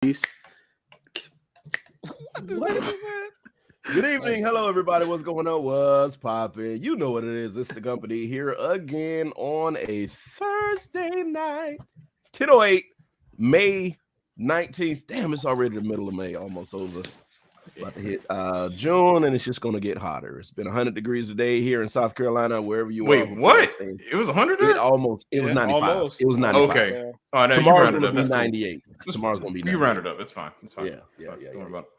Peace. What? Good evening. Hello, everybody. What's going on? What's popping? You know what it is. It's the company here again on a Thursday night. It's 10:08, May 19th. Damn, it's already the middle of May, almost over. About to hit June, and it's just going to get hotter. It's been 100 degrees today here in South Carolina, wherever you are. Wait, what? It was 100? It was 95. Almost. It was 95. Okay. Yeah. Oh, no, Tomorrow's you going to rounded be up. 98. That's Tomorrow's going to be 98. You rounded up. It's fine. It's fine. Yeah. Don't worry about it.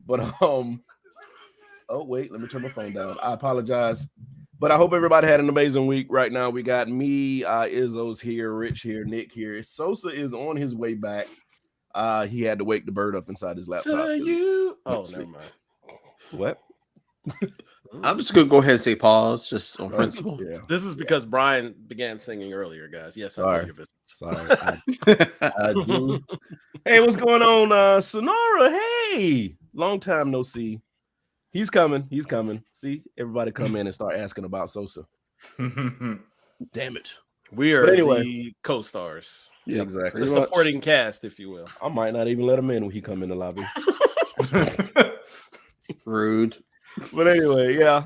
But oh wait, let me turn my phone down. I apologize. But I hope everybody had an amazing week. Right now, we got me, Izzo's here, Rich here, Nick here. Sosa is on his way back. He had to wake the bird up inside his laptop. Never mind. What? I'm just gonna go ahead and say pause, just on principle. Yeah. This is because Brian began singing earlier, guys. Yes, I'll tell your business. Sorry. I do. Hey, what's going on? Sonora, hey. Long time no see. He's coming. See, everybody come in and start asking about Sosa. Damn it. We are anyway. the co-stars. Yeah, exactly. The supporting cast, if you will. I might not even let him in when he come in the lobby. Rude. But anyway, yeah.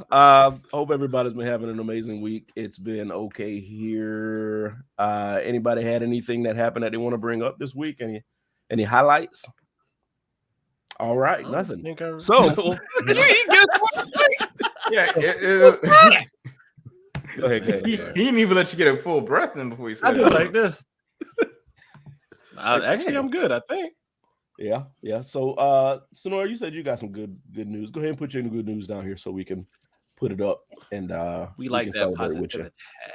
Hope everybody's been having an amazing week. It's been okay here. Anybody had anything that happened that they want to bring up this week? Any highlights? All right, nothing. So Yeah. Go ahead. He didn't even let you get a full breath in before he said I do it. like this. Actually, I'm good, I think. Yeah. So Sonora, you said you got some good news. Go ahead and put your good news down here so we can put it up and we like can that celebrate with you.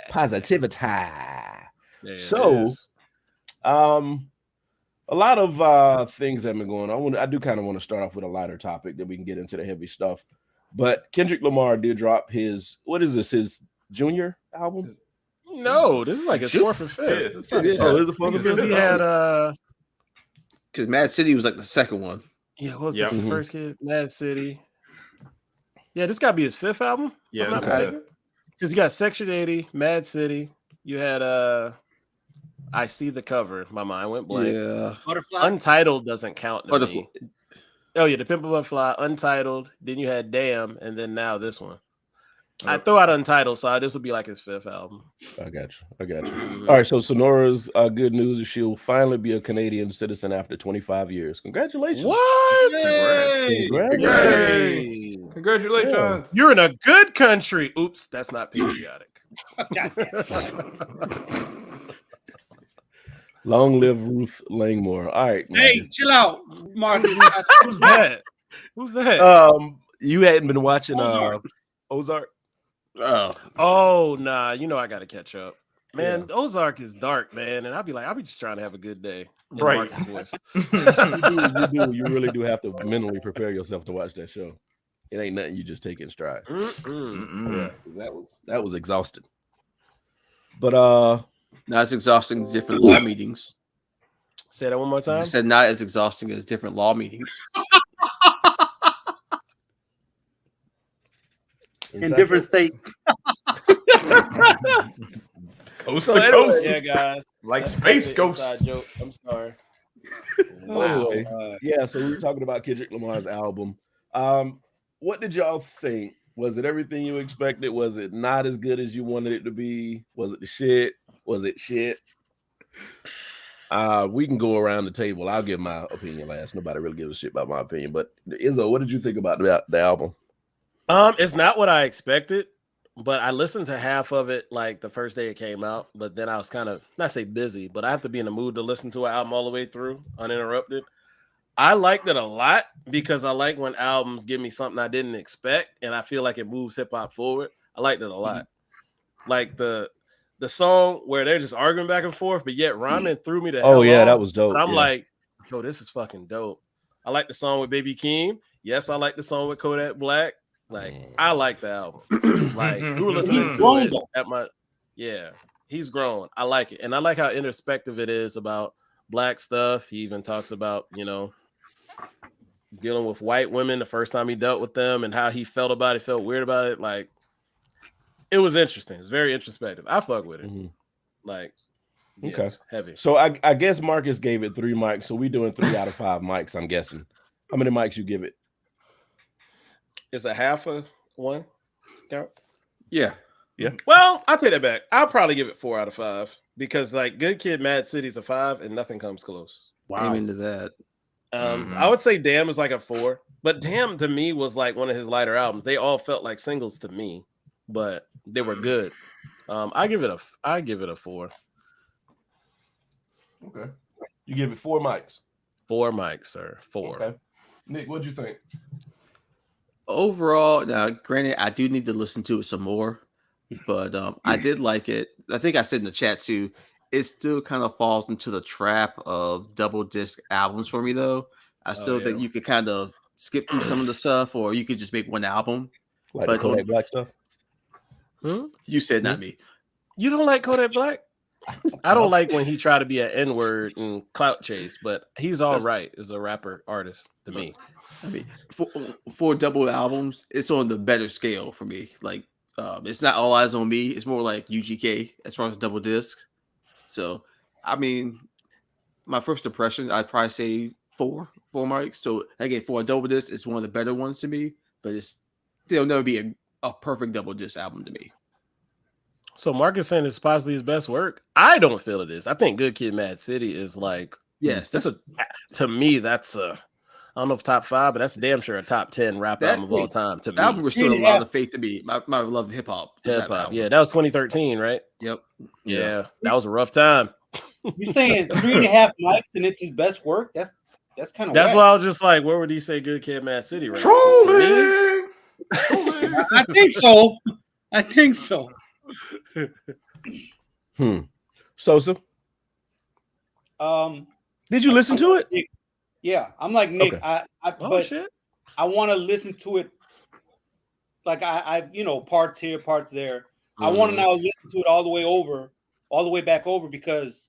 positivity. Positivity. So a lot of things have been going on. I do kind of want to start off with a lighter topic, then we can get into the heavy stuff. But Kendrick Lamar did drop his junior album? No, this is like his fourth or fifth. Oh, is it fourth or fifth? He had Because Mad City was like the second one. yeah, what was the first kid? Mad City. Yeah, this gotta be his fifth album. Yeah, Because you got Section 80, Mad City. You had I See the Cover. My mind went blank. Yeah. Butterfly. Untitled doesn't count to me. Oh yeah, the Pimp a Butterfly, Untitled. Then you had Damn, and then now this one. I throw out Untitled, so this will be like his fifth album. I got you. All right, so Sonora's good news is she'll finally be a Canadian citizen after 25 years. Congratulations. What? Congratulations. Yeah. You're in a good country. Oops, that's not patriotic. Long live Ruth Langmore. All right. Hey, chill out, Martin. Who's that? Who's that? You hadn't been watching Ozark? Oh, nah. You know I got to catch up. Man, Ozark is dark, man. And I'll be just trying to have a good day. Right. You do. You really do have to mentally prepare yourself to watch that show. It ain't nothing you just take in stride. Yeah, that was exhausting. But not as exhausting as different law meetings. Say that one more time. I said not as exhausting as different law meetings. In different states. Coast to coast. Yeah, guys. Like Space Ghost. Joke. I'm sorry. Wow. Yeah, so we were talking about Kendrick Lamar's album. What did y'all think? Was it everything you expected? Was it not as good as you wanted it to be? Was it the shit? Was it shit? We can go around the table. I'll give my opinion last. Nobody really gives a shit about my opinion. But Izzo, what did you think about the album? It's not what I expected, but I listened to half of it like the first day it came out. But then I was kind of not say busy, but I have to be in the mood to listen to an album all the way through uninterrupted. I liked it a lot because I like when albums give me something I didn't expect, and I feel like it moves hip hop forward. I liked it a lot. Like the song where they're just arguing back and forth, but yet rhyming threw me the hell off. That was dope. But I'm like, yo, this is fucking dope. I like the song with Baby Keem. Yes, I like the song with Kodak Black. Like, I like the album. Like, we were listening to it at my he's grown. I like it. And I like how introspective it is about Black stuff. He even talks about, dealing with white women the first time he dealt with them and how he felt about it, felt weird about it. Like, it was interesting. It's very introspective. I fuck with it. Like, Okay. Yes, heavy. So I guess Marcus gave it 3 mics. So we doing 3 out of 5 mics, I'm guessing. How many mics you give it? It's a half a one count. Yeah. Well, I'll take that back. I'll probably give it 4 out of 5 because like Good Kid, Mad City's a 5 and nothing comes close. Wow. Amen to that. I would say Damn is like a 4, but Damn to me was like one of his lighter albums. They all felt like singles to me, but they were good. I give it a 4. Okay. You give it 4 mics. 4 mics, sir. 4. Okay. Nick, what'd you think? Overall, now granted, I do need to listen to it some more, but I did like it. I think I said in the chat too. It still kind of falls into the trap of double disc albums for me, though. I still think you could kind of skip through some of the stuff, or you could just make one album. Like the Kodak Black stuff? You said not me. You don't like Kodak Black? I don't like when he tried to be an N-word and clout chase, but he's all right as a rapper artist to me. I mean, for double albums, it's on the better scale for me. Like, it's not All Eyes on Me. It's more like UGK as far as double disc. So, I mean, my first impression, I'd probably say 4 mics. So, again, for a double disc, it's one of the better ones to me, but there'll never be a perfect double disc album to me. So Marcus saying it's possibly his best work. I don't feel it is. I think Good Kid, Mad City is like, yes, to me, that's I don't know if top 5, but that's damn sure a top 10 rap album of all time. To me, album restored a lot of faith to me. My love of hip hop. Yeah, that was 2013, right? Yep. Yeah, that was a rough time. You're saying 3.5 mics and it's his best work? That's kind of. That's why I was just like, where would he say Good Kid, Mad City? Right? Trolling. I think so. I think so. Sosa? Did you listen to it? Yeah, I'm like Nick. Okay. But I want to listen to it. Like I parts here, parts there. I want to now listen to it all the way back over, because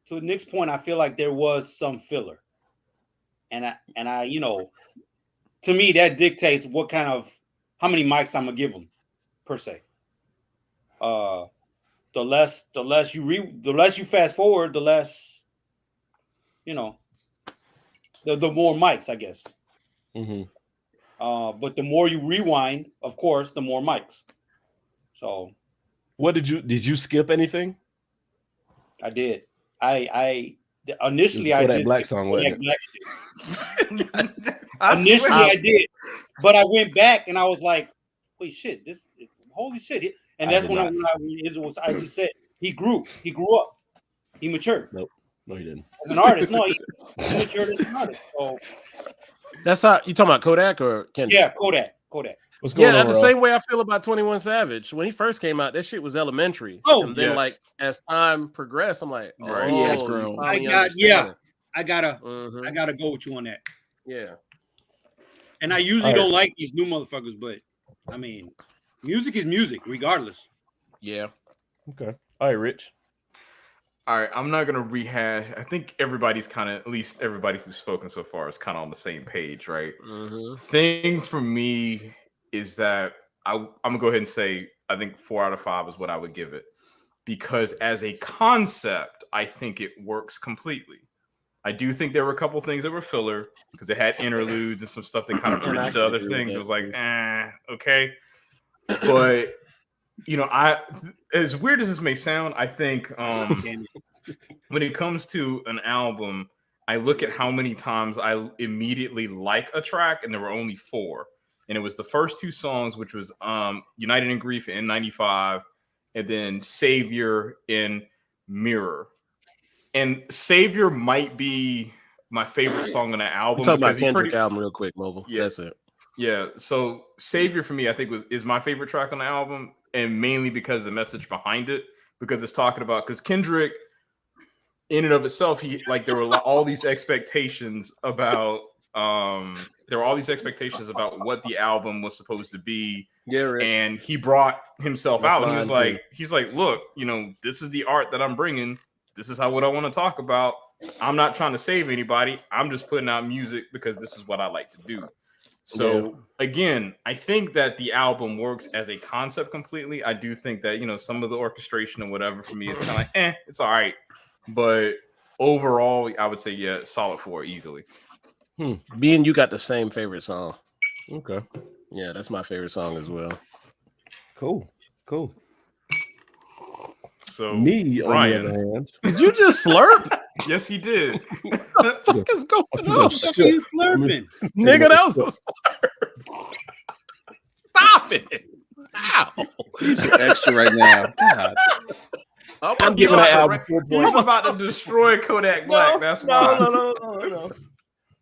to Nick's point, I feel like there was some filler, and I to me that dictates how many mics I'm gonna give him per se. The less you fast forward, the less, the more mics, I guess. But the more you rewind, of course, the more mics. So, what did you skip anything? I did. I initially I did Black song. Black shit. Initially I did, but I went back and I was like, wait, shit, holy shit. And that's when I just said he grew up, he matured. No, he didn't. As an artist, no, he matured as an artist. So that's how you talking about Kodak or Kendrick? Yeah, Kodak. What's going on, the same way I feel about 21 Savage. When he first came out, that shit was elementary. And then like as time progressed, I'm like, he has grown. I gotta go with you on that. Yeah. And I usually don't like these new motherfuckers, but I mean, music is music, regardless. Yeah. Okay. All right, Rich. All right, I'm not gonna rehash. I think everybody's kind of, at least everybody who's spoken so far, is kind of on the same page, right? Thing for me is that I'm gonna go ahead and say I think 4 out of 5 is what I would give it, because as a concept, I think it works completely. I do think there were a couple things that were filler because it had interludes and some stuff that kind of bridged to other things. It was like, okay, but as weird as this may sound, I think when it comes to an album, I look at how many times I immediately like a track, and there were only 4. And it was the first 2 songs, which was United in Grief in '95, and then Savior in Mirror. And Savior might be my favorite song on the album. Talk about Kendrick album real quick, Mobile. Yeah. That's it. Yeah. So Savior for me, I think is my favorite track on the album, and mainly because of the message behind it, because it's talking about, because Kendrick in and of itself, there were all these expectations about what the album was supposed to be. Yeah, right. And he brought himself out. And he's like, look, this is the art that I'm bringing. This is what I want to talk about. I'm not trying to save anybody. I'm just putting out music because this is what I like to do. So again, I think that the album works as a concept completely. I do think that, some of the orchestration and whatever for me is kind of like, it's all right. but overall, I would say yeah, solid 4 easily. Me and you got the same favorite song. Okay. Yeah, that's my favorite song as well. Cool. So Me, Brian, on the other hand, Did you just slurp? yes, he did. What the fuck is going you on? gonna What are you slurping? Nigga, that was a slurp. Stop it. Ow. You're so extra right now. God. I'm giving that album He's about to destroy Kodak Black. That's why. No.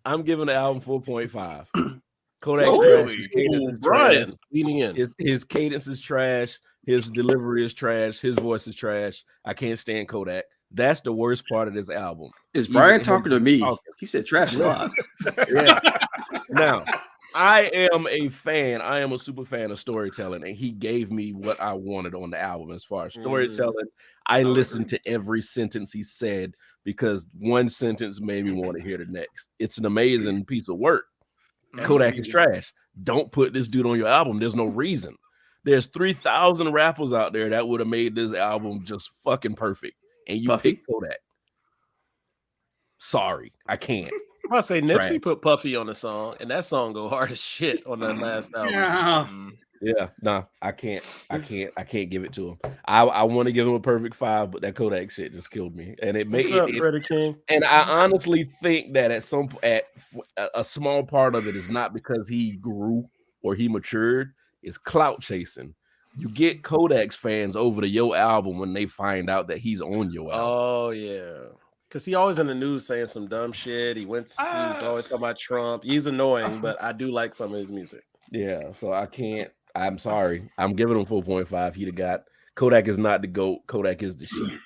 I'm giving the album 4.5. Kodak's Oh, trash. really? His cadence is trash. Brian, leaning in. His cadence is trash. His delivery is trash. His voice is trash. I can't stand Kodak. That's the worst part of this album. Is Brian Even talking to me? talking. He said trash a lot. Yeah. Now, I am a fan. I am a super fan of storytelling, and he gave me what I wanted on the album as far as storytelling. I listened to every sentence he said because one sentence made me want to hear the next. It's an amazing piece of work. Kodak is trash. Don't put this dude on your album. There's no reason. There's 3,000 rappers out there that would have made this album just fucking perfect, and you Puffy? pick Kodak. Sorry, I can't. I say Nipsey Trash. put Puffy on the song, and that song go hard as shit on that last album. Yeah. Yeah, no, I can't give it to him. I want to give him a perfect 5, but that Kodak shit just killed me, and it made What's up, it. Freddie King? And I honestly think that at a small part of it is not because he grew or he matured. It's clout chasing. You get Kodak's fans over to your album when they find out that he's on your album. Oh yeah, because he always in the news saying some dumb shit. He was always talking about Trump. He's annoying, but I do like some of his music. Yeah, so I can't. I'm sorry. I'm giving him 4.5. He'd have got Kodak is not the GOAT. Kodak is the sheep.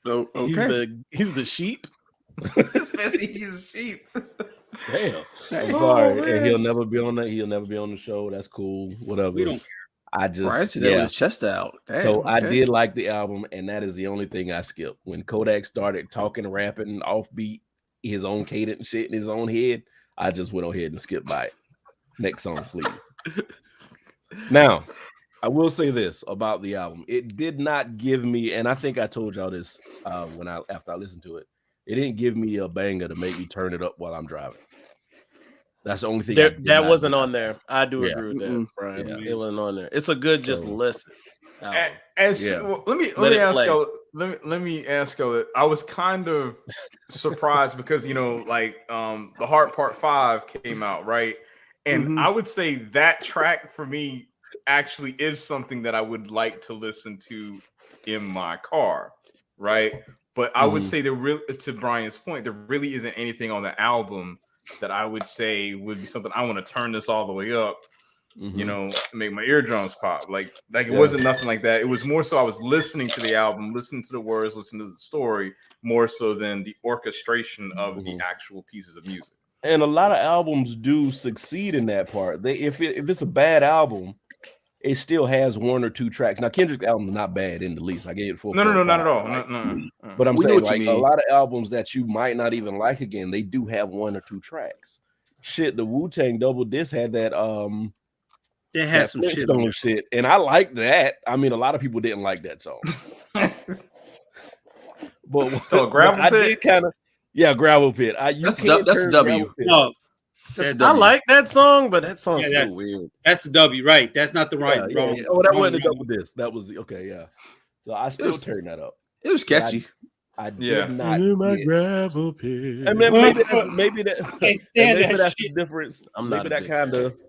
Oh, okay. He's the sheep. Especially he's a sheep. Damn. I'm sorry, and he'll never be on that. He'll never be on the show. That's cool. Whatever. We don't care. I just Brian said that with his chest out. Damn, so I okay. did like the album, and that is the only thing I skipped. When Kodak started talking, rapping, offbeat, his own cadence and shit in his own head, I just went ahead and skipped by it. Next song, please. Now, I will say this about the album: it did not give me, and I think I told y'all this after I listened to it. It didn't give me a banger to make me turn it up while I'm driving. That's the only thing that wasn't on there. I do agree with that, Mm-mm. Brian. Yeah. It wasn't on there. It's a good just listen. album. Well, let me Let it ask play. y'all. Let me ask y'all. I was kind of surprised because like the Heart Part 5 came out, right? And I would say that track for me actually is something that I would like to listen to in my car, right? But I would say to Brian's point, there really isn't anything on the album that I would say would be something I want to turn this all the way up, make my eardrums pop. Like it wasn't nothing like that. It was more so I was listening to the album, listening to the words, listening to the story, more so than the orchestration of the actual pieces of music. And a lot of albums do succeed in that part. If it's a bad album, it still has one or two tracks. Now Kendrick's album is not bad in the least. I gave it 4. No, not at all. Right? No. But I'm We know saying what you like a mean. lot of albums that you might not even like again, they do have one or two tracks. Shit, the Wu-Tang double disc had that They had that some shit. Flintstone shit, and I liked that. I mean, a lot of people didn't like that song. But So Gravel I Pit? did kind of Gravel Pit. That's a W. No, That's a I W. like that song, but that song's Yeah, so weird. that's the W, right? That's not the right. Yeah. wrong- Oh, that wrong wasn't a round. double disc. That was okay. Yeah. So I still was- turned that up. It was catchy. I did Yeah. not. In my get- gravel pit. I mean, maybe that. Can't stand maybe that that's shit. the difference. I'm Maybe not a that big kind fan. of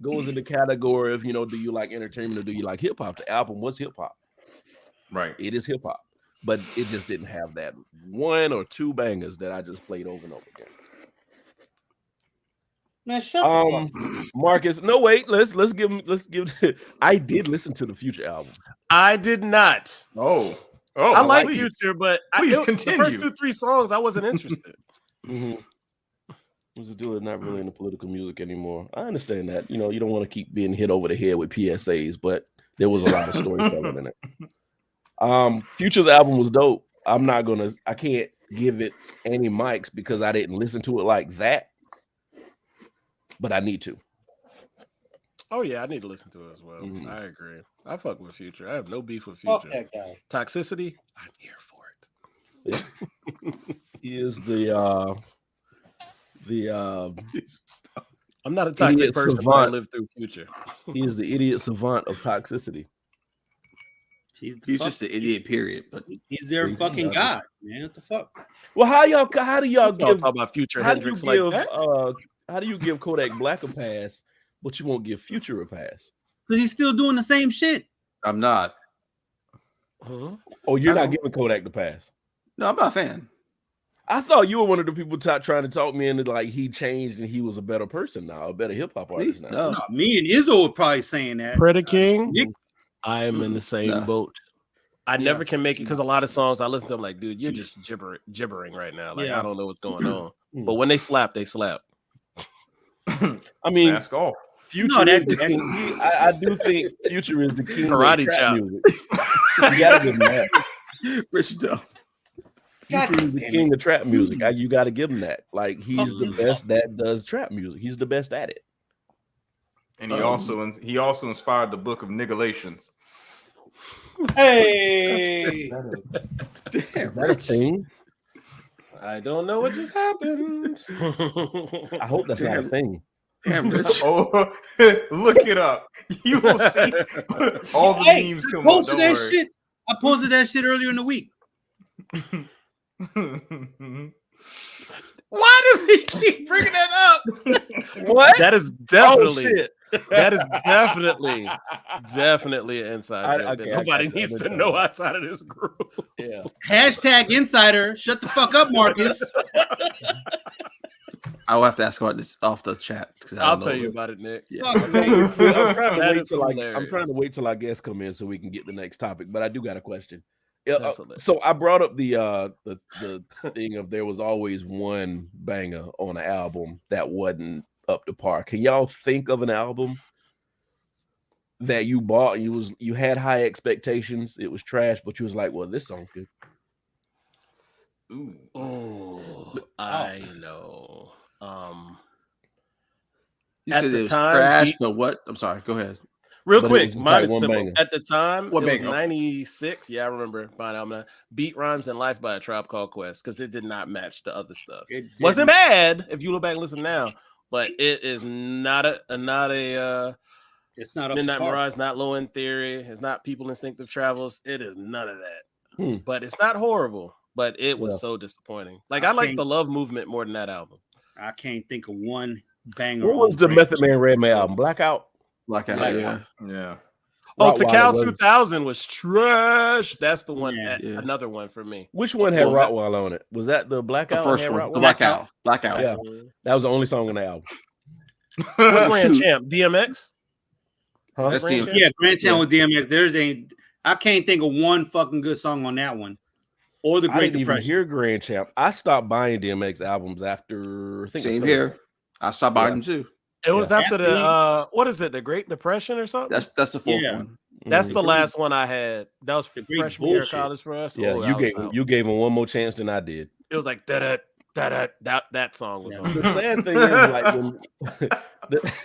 goes in the category of do you like entertainment or do you like hip hop? The album was hip hop. Right. It is hip hop, but it just didn't have that one or two bangers that I just played over and over again. Man, shut the fuck. Marcus, no wait, let's give. I did listen to the Future album. I did not. Oh, I like please. Future, but Please the continue. first 2-3 songs I wasn't interested. This dude not really into political music anymore. I understand that. You don't want to keep being hit over the head with PSAs, but there was a lot of storytelling in it. Future's album was dope. I can't give it any mics because I didn't listen to it like that, but I need to. Oh yeah, I need to listen to it as well. Mhm. I agree. I fuck with Future. I have no beef with Fuck Future. that guy. Toxicity, I'm here for it. He is the I'm not a toxic idiot person, but I savant. live through Future. He is the idiot savant of toxicity. He's just the idiot, period. But He's their See, fucking yeah. god, man. What the fuck? Well, how do y'all Y'all give talk about Future how do you Hendrix give like that? how do you give Kodak Black a pass, but you won't give Future a pass? Because he's still doing the same shit. I'm not. Huh? Oh, you're I not don't- giving Kodak the pass. No, I'm not a fan. I thought you were one of the people trying to talk me into like he changed and he was a better person now, a better hip hop artist now. No. No, me and Izzo were probably saying that. Preda King, Nick- I am in the same Nah. boat. I never can make it because a lot of songs I listen to, I'm like, dude, you're just gibbering right now. Like, Yeah. I don't know what's going on. But when they slap, they slap. I mean, Mask off. Future No, is that- the king. I do think Future is the king Karate of trap chop. music. You gotta give him that. Rich Doe. Future is the damn king of trap music. You got to give him that. Like he's the Mhm. best that does trap music. He's the best at it. And he also inspired the book of Nigalations. Hey, Damn, Is that a Rich. thing? I don't know what just happened. I hope that's not a thing. Damn, Rich. Oh, look it up. You will see all the Hey, memes I come up. posted Don't that worry. shit. I posted that shit earlier in the week. Why does he keep bringing that up? What? That is Oh definitely shit! that is definitely an inside joke that okay, nobody got you. needs to Understand. know outside of this group. Yeah. Hashtag insider. Shut the fuck up, Marcus. I'll have to ask about this off the chat. 'Cause I I'll don't tell know you it. about it, Nick. Yeah. Fuck, man. I'm trying to That wait is till I'm hilarious. trying to wait till our guests come in so we can get the next topic. But I do got a question. Yeah, That's hilarious. so I brought up the thing of there was always one banger on an album that wasn't up to par. Can y'all think of an album that you bought and you had high expectations? It was trash, but you was like, well, this song's good. Ooh. Oh, I know. You At said the it was time, trash, he- but what? I'm sorry. Go ahead. Real But it quick, was mine probably is one simple. banger. At the time, One it was banger. 96. Yeah, I remember buying album. Beat Rhymes and Life by a Tribe Called Quest because it did not match the other stuff. It Wasn't didn't. bad if you look back and listen now, but it is not a It's not up Midnight to par. Mirage, not Low End Theory. It's not People Instinctive Travels. It is none of that. Hmm. But it's not horrible. But it was Yeah. so disappointing. Like I I like can't- the Love Movement more than that album. I can't think of one banger. What was on the Drake. Method Man Redman album? Blackout. Blackout. Blackout. Yeah. Yeah. Oh, Rottweiler Takal was- 2000 was trash. That's the one. Yeah. Yeah. Another one for me. Which one had Well, Rottweiler on it? Was that the Blackout? The first had one. Rottweiler? The Blackout. Blackout. Yeah. That was the only song on the album. What's Grand Shoot. Champ? DMX? Huh? That's Grand the Champ? Yeah, Grand Channel Yeah. with DMX. I can't think of one fucking good song on that one. Or the I Great didn't even Depression. hear Grand Champ. I stopped buying DMX albums after I think the Same third here. one. I stopped buying them too. It was Yeah. after the what is it? The Great Depression or something? That's the fourth Yeah. one. That's Mhm. the last one I had. That was The Great freshman year of bullshit. college for us. Yeah, Oh, I was out. you gave him one more chance than I did. It was like that song was Yeah. on. The sad thing is, like, when,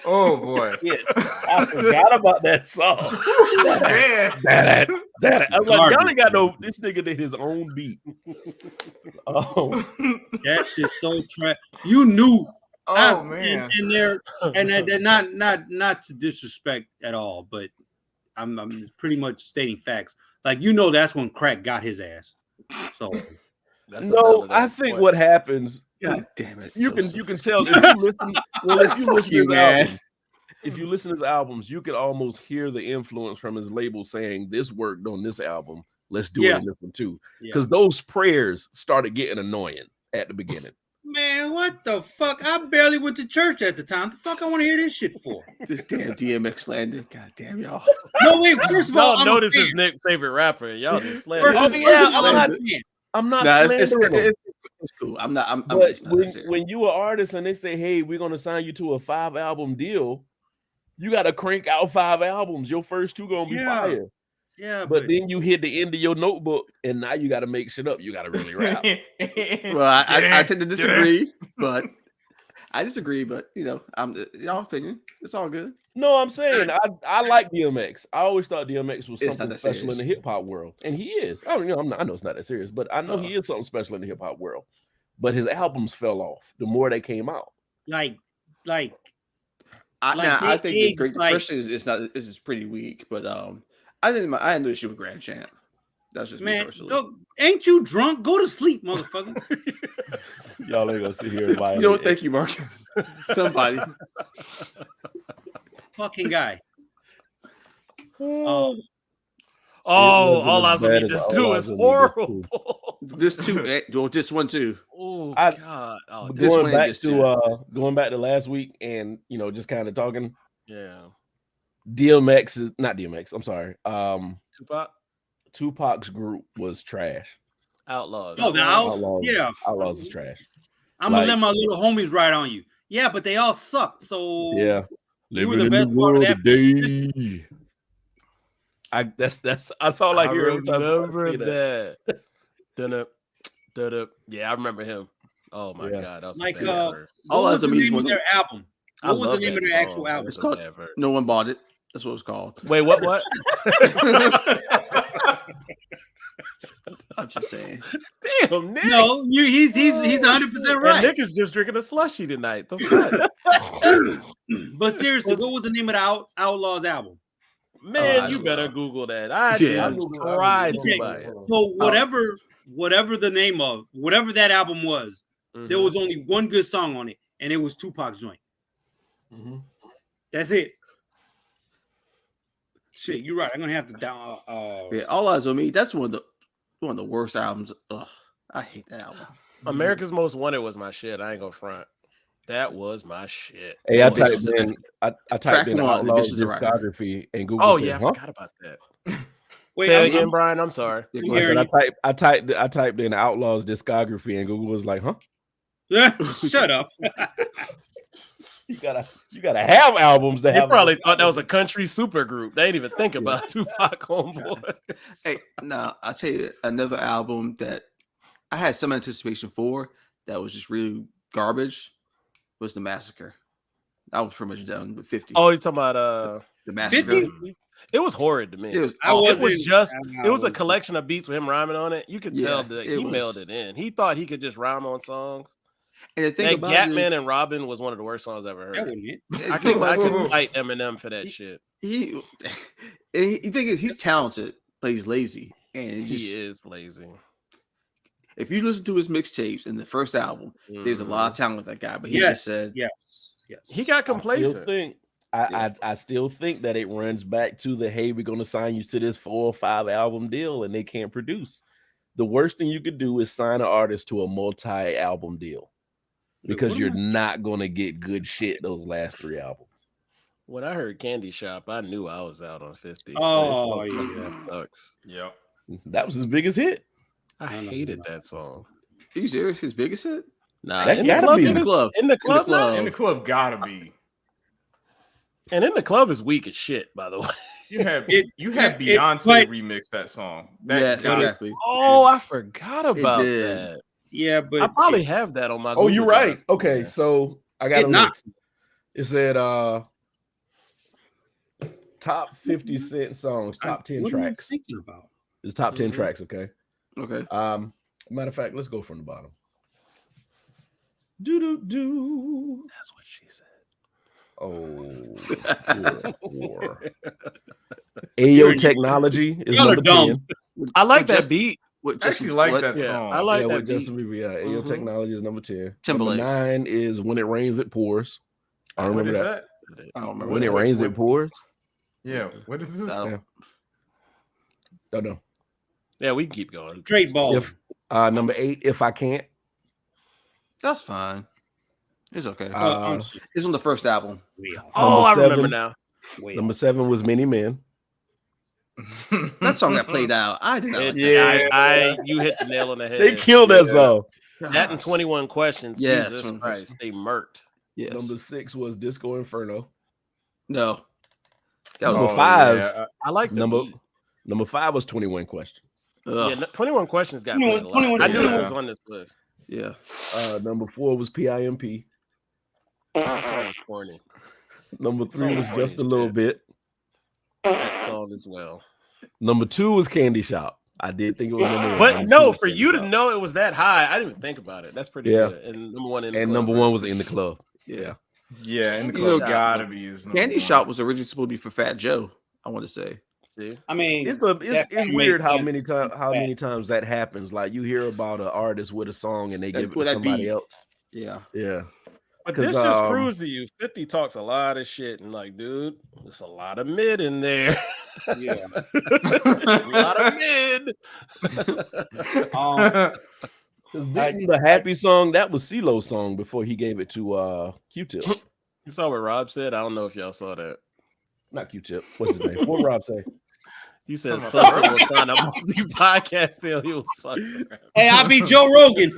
Oh boy. shit, I forgot about that song. Man. That I was like, Garbage, y'all ain't got no. man. This nigga did his own beat. Oh, That shit's so trash. You knew. Oh man. And they're not to disrespect at all, but I'm pretty much stating facts. Like that's when crack got his ass. So That's no, another I point. think what happens. God damn it. You So can tell if you listen. Well, if you Fuck listen you, to his man. albums, if you listen to his albums, you can almost hear the influence from his label saying this worked on this album. Let's do it Yeah. in this one too. Yeah. Because those prayers started getting annoying at the beginning. man, what the fuck? I barely went to church at the time. The fuck I want to hear this shit for? This damn DMX slander. God damn y'all. No, wait. First of all, Y'all I'm know a this fan. is Nick's favorite rapper. Y'all just slander. First, Oh, I'm yeah, a I'm fan. I'm not Nah, slandering him. it's cool. I'm not. I'm But just not serious. when you an artist and they say, "Hey, we're gonna sign you to a 5-album deal," you got to crank out 5 albums. Your first 2 gonna be Yeah. fire. Yeah, But then you hit the end of your notebook, and now you got to make shit up. You got to really rap. Well, I tend to disagree, but I disagree, but I'm y'all opinion. It's all good. No, I'm saying I like DMX. I always thought DMX was It's not something that special in serious. the hip hop world, and he is. I mean, I know it's not that serious, but I know he Uh. is something special in the hip hop world. But his albums fell off the more they came out. Like I think the age, Great Depression is pretty weak, but I had no issue with Grand Champ. That's just me personally. So ain't you drunk? Go to sleep, motherfucker. Y'all ain't gonna sit here and violate. Thank you, Marcus. Somebody. Fucking guy. All eyes on me. This too is horrible. This too. Well, this one too. Oh God. Going back to last week, and just kind of talking. Yeah. DMX is not DMX. I'm sorry. Tupac's group was trash. Outlaws. Oh, the Outlaws. Yeah. Outlaws is trash. I'm gonna let my little homies ride on you. Yeah, but they all suck. So yeah, you were the best part of that today. That's all I hear. Remember that. Yeah, I remember him. Oh my God, that was like a bad verse. What was the name of their album? What was the name of their song. actual album? It's called No One Bought It. That's what it's called. Wait, what? I'm just saying. Damn, Nick. No, he's 100% right. And Nick is just drinking a slushy tonight. The fuck? But seriously, what was the name of the Outlaws album? Man, you better Google that. I didn't try to buy it. So whatever the name of whatever that album was, there was only one good song on it, and it was Tupac's joint. Mm-hmm. That's it. Shit, you're right. I'm gonna have to down. All Eyes on Me. That's one of the worst albums. Ugh, I hate that album. America's Most Wanted was my shit. I ain't gonna front. That was my shit. Hey, I typed in Outlaws discography and Google. Oh yeah, I forgot about that. Wait, say it again, Brian. I'm sorry. I typed in Outlaws discography and Google was like, huh? Shut up. You gotta have albums that they probably thought that was a country super group. They didn't even think about Tupac Homeboy. Hey, no, I'll tell you another album that I had some anticipation for that was just really garbage was The Massacre. I was pretty much done with 50. Oh, you're talking about The Massacre? 50? It was horrid to me. It was it was a collection of beats with him rhyming on it. You could tell that he mailed it in. He thought he could just rhyme on songs. And the thing about Gatman and Robin was one of the worst songs I ever heard. I couldn't fight Eminem for that shit. He think he's talented, but he's lazy. And he is lazy. If you listen to his mixtapes in the first album, there's a lot of talent with that guy. But he just said, yes. He got complacent. I still think that it runs back to the hey, we're going to sign you to this 4 or 5 album deal, and they can't produce. The worst thing you could do is sign an artist to a multi-album deal because you're not going to get good shit those last 3 albums. When I heard Candy Shop, I knew I was out on 50. Oh, yeah. That sucks. Yep. That was his biggest hit. I hated that song. Are you serious? His biggest hit? Nah, in the club gotta be. And In the Club is weak as shit, by the way. You had Beyonce remix that song. Exactly. Oh, I forgot about that. Yeah, but I probably have that on my. Oh, you're right. Okay, so I got a It said top 50 Cent songs, top 10 tracks. What am I thinking about? It's top 10 tracks. Okay. Okay. Matter of fact, let's go from the bottom. Do. That's what she said. Oh, Ayo Technology is number 10. I like that beat. I actually like that song. I like that beat. Justin Bieber, Ayo Technology is number 10. Timberlake. Number 9 is When It Rains, It Pours. I remember that. I don't remember When It Rains, It Pours. Yeah. What is this? Don't know. Yeah, we can keep going. Straight ball. Number 8, If I Can't. That's fine. It's okay. It's on the first album. I remember now. Number 7 was Many Men. That song got played out. I did not. You hit the nail on the head. They killed that song. That and 21 Questions. Yes, Jesus Christ, they murked. Yes. Number 6 was Disco Inferno. No. Number 5. I like the beat. Number 5 was 21 Questions. Yeah, 21 Questions got played a lot. I knew it was on this list. Yeah. Number 4 was PIMP. That song was corny. Number 3 Song's was corny Just a as Little shit. Bit. That song as well. Number 2 was Candy Shop. I did think it was number 1. But Number 2 no, was for Candy you to Shop. know it was that high, I didn't even think about it. That's pretty Yeah. good. And number 1 in the And club, number right? 1 was In the Club. Yeah. Yeah, and the You know, club gotta be his number Candy one. Shop was originally supposed to be for Fat Joe. I want to say. See, I mean, It's that weird makes how sense. many times that happens. Like you hear about an artist with a song and they give it to Would that somebody be- else. Yeah. Yeah. but 'Cause, this just proves to you 50 talks a lot of shit. And like, dude, there's a lot of mid in there. Yeah. A lot of mid. Because the Happy song, that was CeeLo's song before he gave it to Q-Tip. You saw what Rob said? I don't know if y'all saw that. Not Q-Tip. What's his name? What Rob say? He said Come on, Sosa bro. will sign a multi-podcast deal. He will suck. Hey, I'll be Joe Rogan.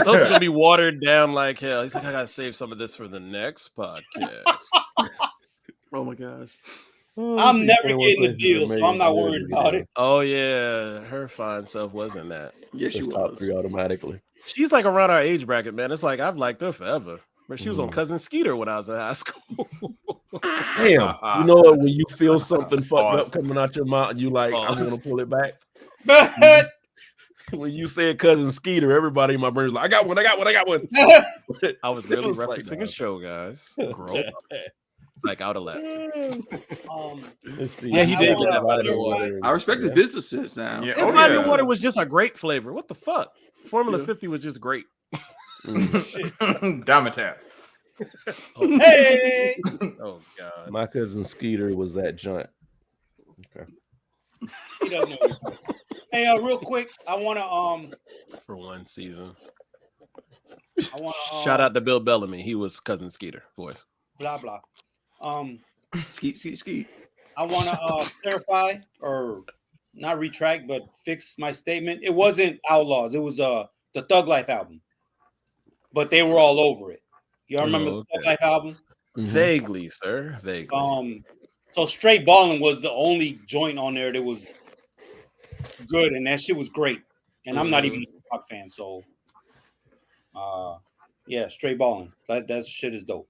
Sosa's gonna be watered down like hell. He's like, I gotta save some of this for the next podcast. Oh my gosh. I'm never getting a deal, so I'm not worried about it. Oh yeah, her fine self wasn't that. Yes, she Just top was. 3 automatically. She's like around our age bracket, man. It's like I've liked her forever. But she was on Mhm. Cousin Skeeter when I was in high school. Damn. You know what? When you feel something fucked up Pause. coming out your mouth, and you like, I Pause. want to pull it back. But When you said Cousin Skeeter, everybody in my brain was like, I got one. I was It really was like, referencing nah. a show, guys. Grow up. It's like I would have left. Let's see. Yeah, he I did wanna- get that vitamin water. I respect his business sense now. Yeah. His Oh, vitamin yeah. water was just a great flavor. What the fuck? Formula Yeah. 50 was just great. Dimetap. hey, Oh god. My cousin Skeeter was that joint. Okay. he doesn't know. Hey, real quick, I wanna For one season. I wanna Shout out to Bill Bellamy. He was Cousin Skeeter voice. blah blah. Skeet. I wanna clarify or not retract, but fix my statement. It wasn't Outlaws. It was the Thug Life album, but they were all over it. Y'all remember Oh, the Thug Life album? Vaguely, sir. Vaguely. So Straight Ballin' was the only joint on there that was good, and that shit was great. And I'm not even a rock fan, so yeah, Straight Ballin'. That shit is dope.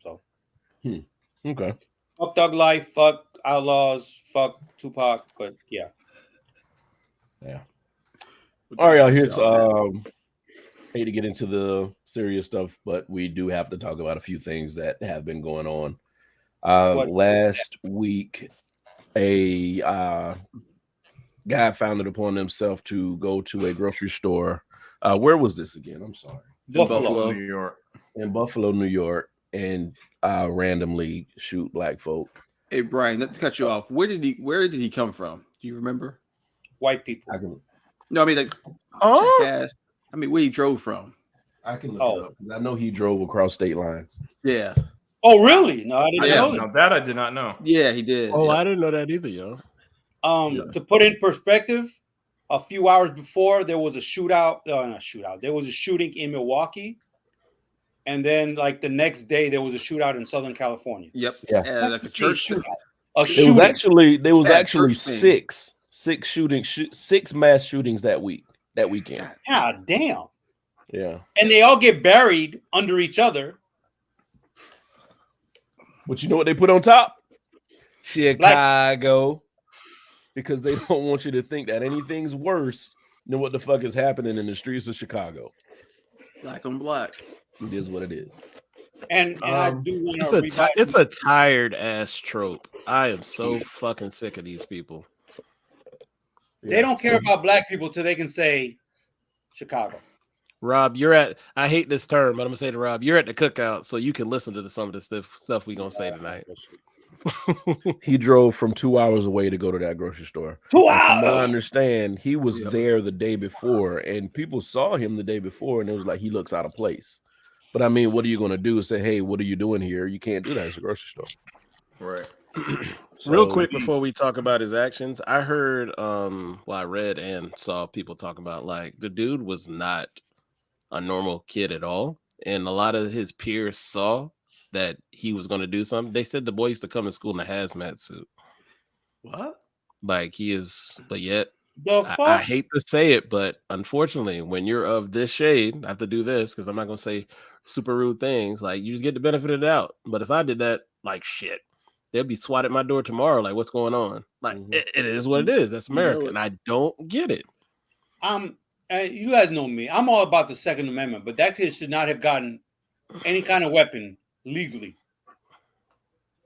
So Okay. fuck Thug Life, fuck Outlaws, fuck Tupac, but yeah. All right, y'all. Here's hate to get into the serious stuff, but we do have to talk about a few things that have been going on. Last week, a guy found it upon himself to go to a grocery store. Where was this again? I'm sorry. Buffalo. New York. In Buffalo, New York, and randomly shoot black folk. Hey Brian, not to cut you off. Where did he come from? Do you remember? White people. No, I mean like jackass. I mean where he drove from. I can look it up. I know he drove across state lines. Yeah. Oh, really? No, I didn't Yeah, know Now that. that I did not know. Yeah, he did. Oh, yeah. I didn't know that either, yo. To put in perspective, a few hours before there was a shootout. Not shootout. There was a shooting in Milwaukee, and then like the next day there was a shootout in Southern California. Yep. Yeah. And like a church shootout. There was actually church thing. six mass shootings that weekend. God damn. Yeah. And they all get buried under each other. But you know what they put on top? Chicago. Because they don't want you to think that anything's worse than what the fuck is happening in the streets of Chicago. Black on black. It is what it is. And I do want It's a tired ass trope. I am so fucking sick of these people. They don't care about black people till they can say Chicago. Rob, I hate this term, but I'm gonna say to Rob, you're at the cookout, so you can listen to some of the stuff we're gonna say tonight. He drove from 2 hours away to go to that grocery store. 2 And from what I hours. understand, he was there the day before, and people saw him the day before, and it was like he looks out of place. But I mean, what are you going to do? Say, hey, what are you doing here? You can't do that. It's a grocery store. Right. Real quick before we talk about his actions, I heard, I read and saw people talking about like the dude was not a normal kid at all, and a lot of his peers saw that he was going to do something. They said the boy used to come to school in a hazmat suit. What? Like he is, but yet The fuck? I hate to say it, but unfortunately, when you're of this shade, I have to do this because I'm not gonna say super rude things. Like you just get the benefit of the doubt. But if I did that, like shit, they'll be swatted at my door tomorrow. Like, what's going on? Like, it is what it is. That's America, and I don't get it. You guys know me. I'm all about the Second Amendment, but that kid should not have gotten any kind of weapon legally.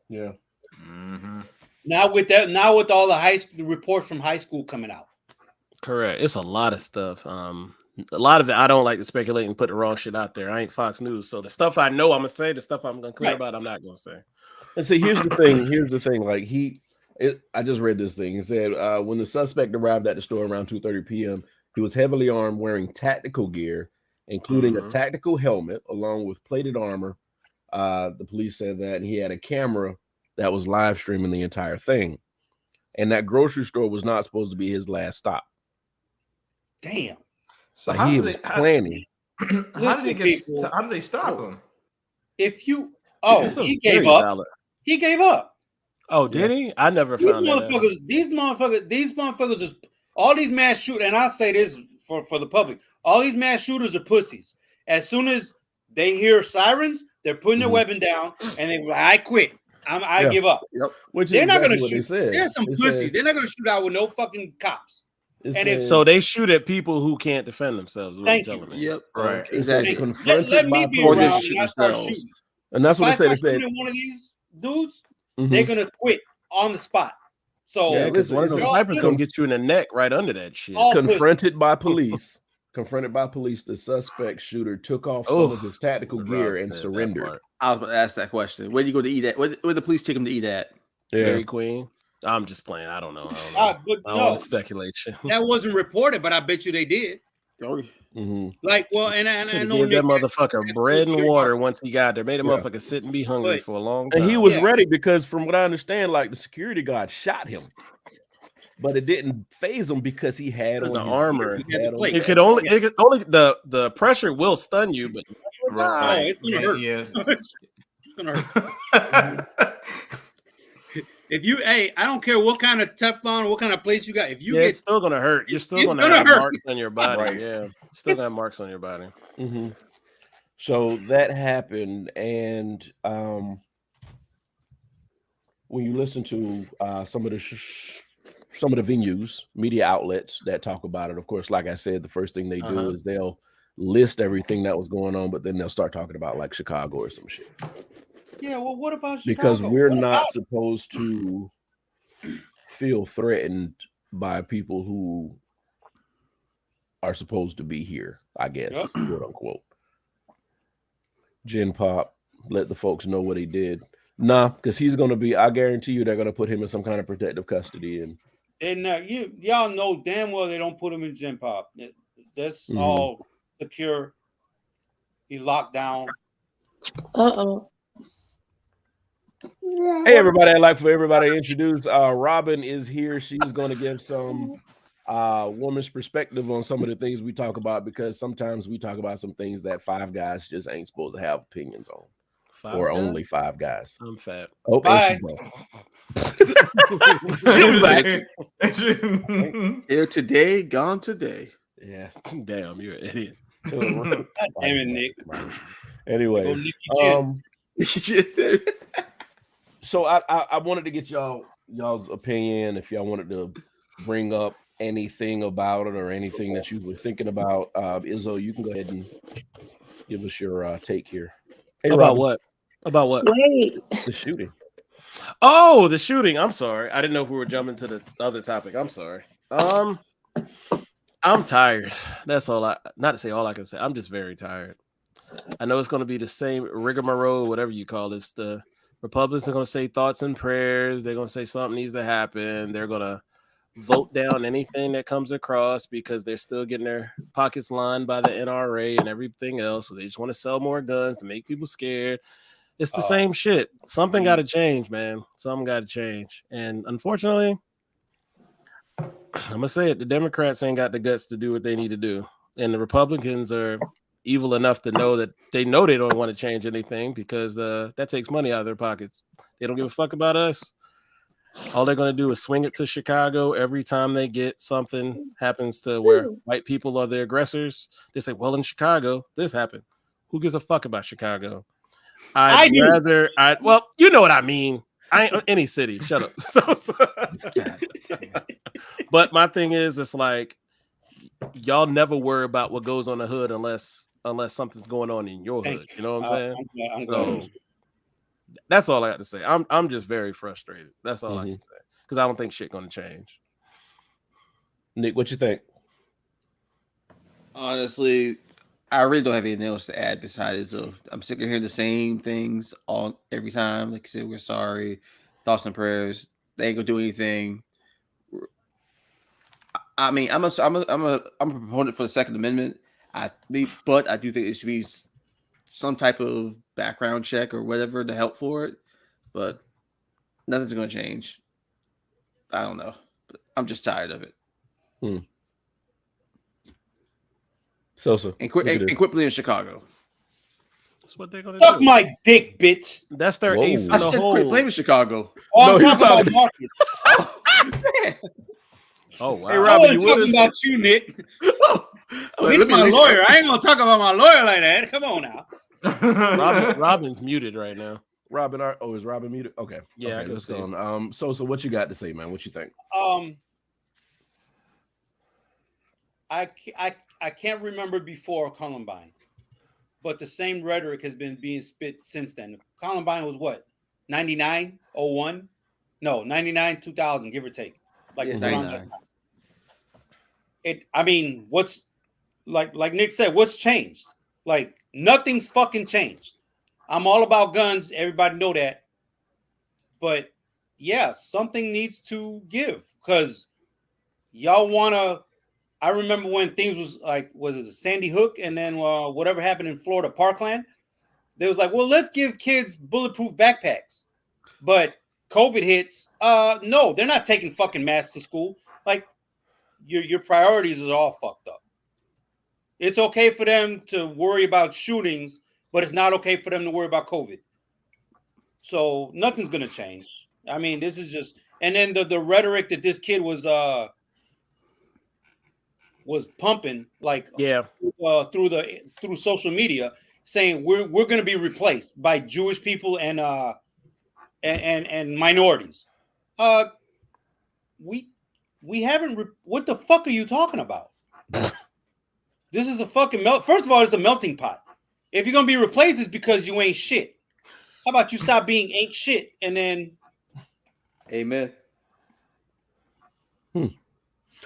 Yeah. Now with all the reports from high school coming out. Correct. It's a lot of stuff. A lot of it, I don't like to speculate and put the wrong shit out there. I ain't Fox News, so the stuff I know I'm gonna say, the stuff I'm gonna clear about, I'm not gonna say. And see, here's the thing. Like I just read this thing. It said when the suspect arrived at the store around 2:30 p.m., he was heavily armed, wearing tactical gear, including a tactical helmet, along with plated armor. The police said that, and he had a camera that was live streaming the entire thing. And that grocery store was not supposed to be his last stop. Damn. So like he was planning. How did they stop him? If you he gave up. Valid. He gave up. Oh, did he? I never found that. These motherfuckers is all these mass shooters, and I say this for the public. All these mass shooters are pussies. As soon as they hear sirens, they're putting their weapon down and I quit. I give up. Yep. Which they're not exactly gonna shoot. They're some pussies. They're not gonna shoot out with no fucking cops. So they shoot at people who can't defend themselves. Thank you. Yep. Right. Exactly. Let me be around and I start shooting. And that's what they said. If I start shooting one of these dudes, they're gonna quit on the spot. So because one of those snipers gonna get you in the neck right under that shit. Confronted by police, the suspect shooter took off some of his tactical gear and surrendered. I was about to ask that question. Where did you go to eat at? Where did the police take him to eat at? Dairy Queen. I'm just playing. I don't know. I don't want to speculate. That wasn't reported, but I bet you they did. Like, well, and I know that motherfucker bread and water once he got there. Made a motherfucker sit and be hungry for a long time. And he was ready because, from what I understand, like the security guard shot him, but it didn't phase him because he had on the armor. It could only the pressure will stun you, but it's gonna hurt. Yes. It's gonna hurt. If you, I don't care what kind of Teflon, what kind of place you got. If you it's still gonna hurt. You're still gonna have marks on your body. Right. Yeah, still gonna have marks on your body. So that happened, and when you listen to some of the venues, media outlets that talk about it, of course, like I said, the first thing they do is they'll list everything that was going on, but then they'll start talking about like Chicago or some shit. Yeah, well, what about Chicago? Because we're not supposed to feel threatened by people who are supposed to be here, I guess, quote unquote. Gen Pop, let the folks know what he did. Nah, because he's going to be, I guarantee you they're going to put him in some kind of protective custody. And y'all know damn well they don't put him in Gen Pop. That's all secure. He's locked down. Hey everybody, I'd like for everybody to introduce Robin is here. She's going to give some woman's perspective on some of the things we talk about, because sometimes we talk about some things that five guys just ain't supposed to have opinions on. Only five guys. I'm fat. Oh, bye. Here today, gone today. Yeah. Damn, you're an idiot. Damn it, Nick. Anyway, so I wanted to get y'all's opinion, if y'all wanted to bring up anything about it or anything that you were thinking about. Izzo, you can go ahead and give us your take here. Hey, about what? About what? Wait. The shooting. Oh, the shooting. I'm sorry. I didn't know if we were jumping to the other topic. I'm sorry. I'm tired. That's all not to say all I can say. I'm just very tired. I know it's going to be the same rigmarole, whatever you call this. The Republicans are going to say thoughts and prayers. They're going to say something needs to happen. They're going to vote down anything that comes across because they're still getting their pockets lined by the NRA and everything else. So they just want to sell more guns to make people scared. It's the same shit. Something got to change, man. Something got to change. And unfortunately, I'm going to say it. The Democrats ain't got the guts to do what they need to do. And the Republicans are evil enough to know that they don't want to change anything because that takes money out of their pockets. They don't give a fuck about us. All they're going to do is swing it to Chicago every time they get something happens to where white people are the aggressors. They say, well, in Chicago, this happened. Who gives a fuck about Chicago? I do. Well, you know what I mean. I ain't any city. Shut up. But my thing is, it's like, y'all never worry about what goes on the hood unless something's going on in your hood. You know what I'm saying? I'm So glad. that's all I got to say. I'm just very frustrated. That's all I can say. Because I don't think shit gonna change. Nick, what you think? Honestly, I really don't have anything else to add besides I'm sick of hearing the same things every time. Like I said, we're sorry, thoughts and prayers. They ain't gonna do anything. I mean, I'm a proponent for the Second Amendment. But I do think it should be some type of background check or whatever to help for it. But nothing's gonna change. I don't know. But I'm just tired of it. Sosa. And quit playing in Chicago. That's what they're gonna Suck do. my dick, bitch. That's their Whoa. ace in I the said hole. quit playing in Chicago. Oh, No, I'm he was talking about talking- Marcus. Oh wow. Hey, I Robin, wasn't you with talking us? about you, Nick. Let He's me my at least- lawyer. I ain't gonna talk about my lawyer like that. Come on now. Robin's muted right now. Robin, is Robin muted? Okay. Yeah, I okay, can let's see. go on. Sosa, what you got to say, man? What you think? I can't remember before Columbine, but the same rhetoric has been being spit since then. Columbine was what? 99, 01? No, 99, 2000, give or take. Like Yeah, around 99. that time. I mean, what's like Nick said, what's changed? Like nothing's fucking changed. I'm all about guns, everybody know that. But yeah, something needs to give because y'all wanna. I remember when things was like, was it Sandy Hook, and then whatever happened in Florida, Parkland. They was like, well, let's give kids bulletproof backpacks. But COVID hits. No, they're not taking fucking masks to school. Like your priorities is all fucked up. It's okay for them to worry about shootings, but it's not okay for them to worry about COVID. So nothing's gonna change. I mean, this is just, and then the rhetoric that this kid was pumping like through social media, saying we're going to be replaced by Jewish people and minorities. We haven't. What the fuck are you talking about? This is a fucking melt. First of all, it's a melting pot. If you're gonna be replaced, it's because you ain't shit. How about you stop being ain't shit and then? Amen.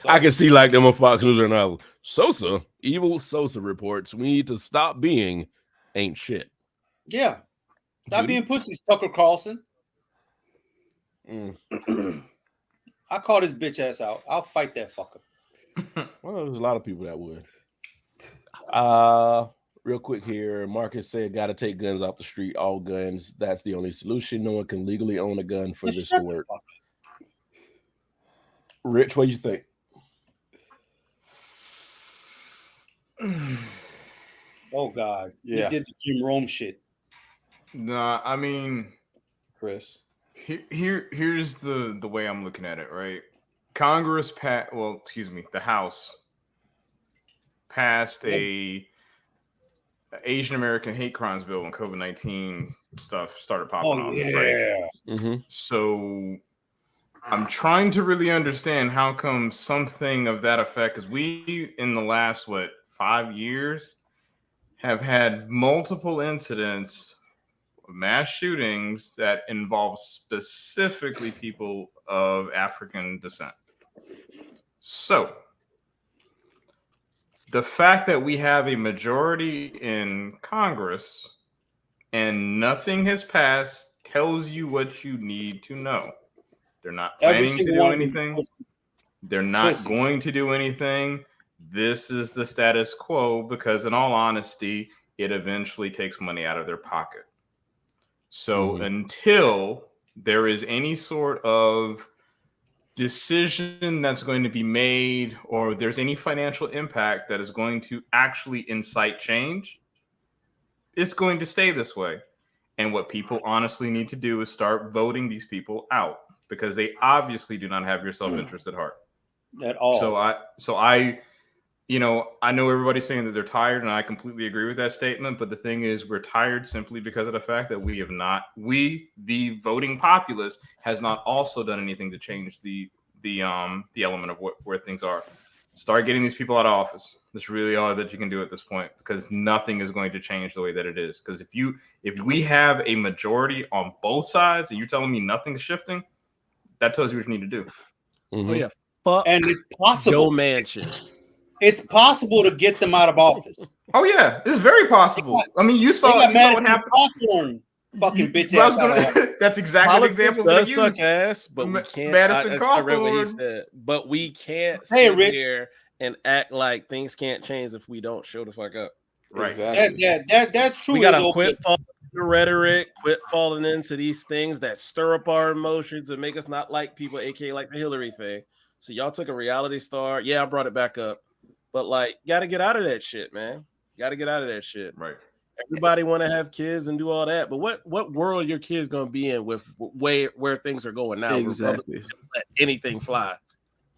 I can see like them on Fox News right now. Sosa, evil Sosa reports we need to stop being ain't shit. Yeah. Stop Judy? being pussies, Tucker Carlson. I'll call this bitch ass out. I'll fight that fucker. Well, there's a lot of people that would. Real quick here, Marcus said, "Got to take guns off the street. All guns. That's the only solution. No one can legally own a gun for this to work." Rich, what do you think? Oh God, Yeah. He did the Jim Rome shit. Nah, I mean, Chris. Here's the way I'm looking at it, right? Congress the House passed a Asian American hate crimes bill when COVID-19 stuff started popping off. Right? Mm-hmm. So I'm trying to really understand how come something of that effect, because we in the last 5 years have had multiple incidents, mass shootings that involve specifically people of African descent. So the fact that we have a majority in Congress and nothing has passed tells you what you need to know. They're not planning to do anything. They're not going to do anything. This is the status quo because, in all honesty, it eventually takes money out of their pocket. So until there is any sort of decision that's going to be made or there's any financial impact that is going to actually incite change, it's going to stay this way. And what people honestly need to do is start voting these people out. because they obviously do not have your self-interest at heart at all. So I you know, I know everybody's saying that they're tired, and I completely agree with that statement. But the thing is, we're tired simply because of the fact that the voting populace, has not also done anything to change the element of where things are. Start getting these people out of office. That's really all that you can do at this point, because nothing is going to change the way that it is. Because if we have a majority on both sides, and you're telling me nothing's shifting, that tells you what you need to do. Oh yeah, fuck. And it's possible. Joe Manchin. It's possible to get them out of office. Oh yeah, it's very possible. I mean, you saw what happened. Fucking bitch ass. That's exactly the example that suck ass, but we can't. Madison I read what he said, but we can't sit here and act like things can't change if we don't show the fuck up. Right. Exactly. That's true. We gotta quit falling into rhetoric, quit falling into these things that stir up our emotions and make us not like people, aka like the Hillary thing. So y'all took a reality star. Yeah, I brought it back up. But like, gotta get out of that shit, man. Gotta get out of that shit. Right. Everybody want to have kids and do all that, but what world your kids gonna be in with where things are going now? Exactly. Let anything fly,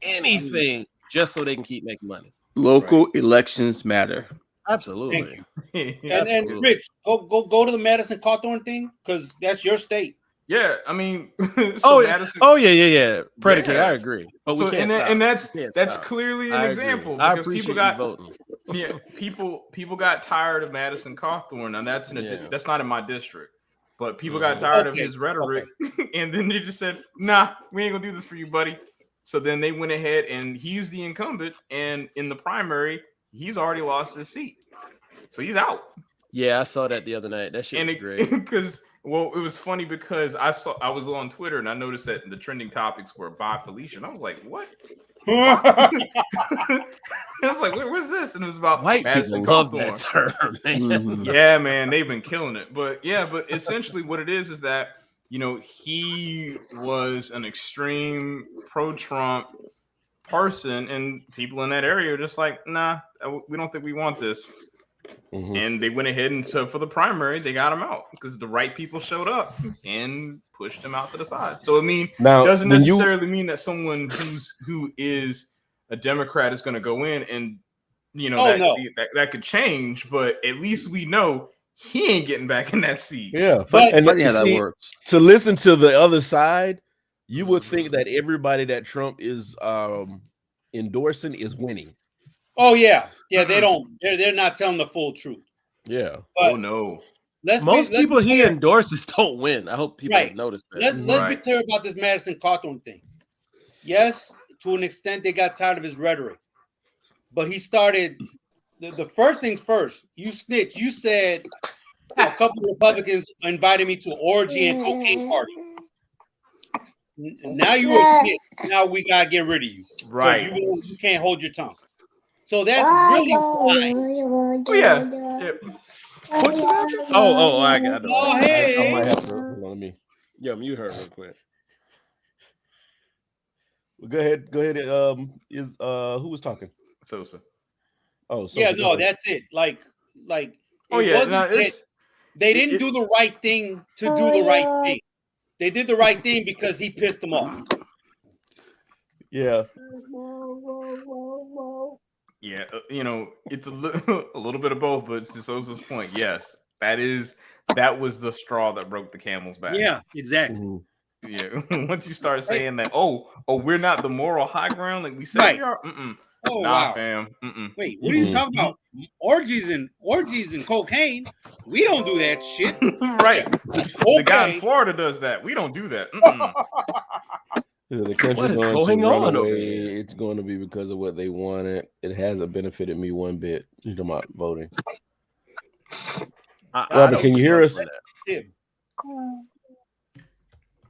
anything, just so they can keep making money. Local elections matter. Absolutely. And Rich, go to the Madison Cawthorn thing, because that's your state. Yeah, I mean, Madison, yeah. Predicate, I agree. But we can't stop. And that's clearly an example. I appreciate you voting. Yeah, people got tired of Madison Cawthorn, and that's not in my district. But people got tired of his rhetoric, and then they just said, "Nah, we ain't gonna do this for you, buddy." So then they went ahead, and he's the incumbent, and in the primary, he's already lost his seat, so he's out. Yeah, I saw that the other night. That shit was great. Because it was funny because I was on Twitter and I noticed that the trending topics were "Bye Felicia," and I was like, "What?" I was like, "Where's this?" And it was about white Madison people love Cawthorn. that term, man. Yeah, man, they've been killing it. But essentially, what it is that he was an extreme pro-Trump person, and people in that area are just like, "Nah, we don't think we want this." Mm-hmm. And they went ahead and so for the primary, they got him out because the right people showed up and pushed him out to the side. So I mean, doesn't necessarily mean that someone who is a Democrat is going to go in and that could change. But at least we know he ain't getting back in that seat. Yeah, but funny how that works. To listen to the other side, you would think that everybody that Trump is endorsing is winning. Oh yeah, they don't. They're not telling the full truth. Yeah. But, oh no. Most people he endorses don't win. I hope people have noticed that. Let's be clear about this Madison Cawthorn thing. Yes, to an extent, they got tired of his rhetoric, but he started. The first things first. You snitch. You said a couple of Republicans invited me to an orgy and cocaine party. Now you a snitch. Now we gotta get rid of you. Right. You can't hold your tongue. So that's really fine. Oh yeah. I got it. Oh hey. I might have to let me. Yeah, mute her real quick. Well, go ahead. Who was talking? Sosa. Oh, Sosa, yeah. No, that's it. Like. Oh yeah. They didn't do the right thing to do the right thing. They did the right thing because he pissed them off. Yeah. Yeah, it's a little bit of both, but to Sosa's point, yes, that was the straw that broke the camel's back. Yeah, exactly. Yeah, once you start saying that, we're not the moral high ground like we said we are. Oh, nah, wow. fam. Wait, what are you talking about? Orgies and cocaine? We don't do that shit. Right. Okay. The guy in Florida does that. We don't do that. The country what is going on over here? It's going to be because of what they wanted. It hasn't benefited me one bit. You're talking about voting. Robin, can you hear us?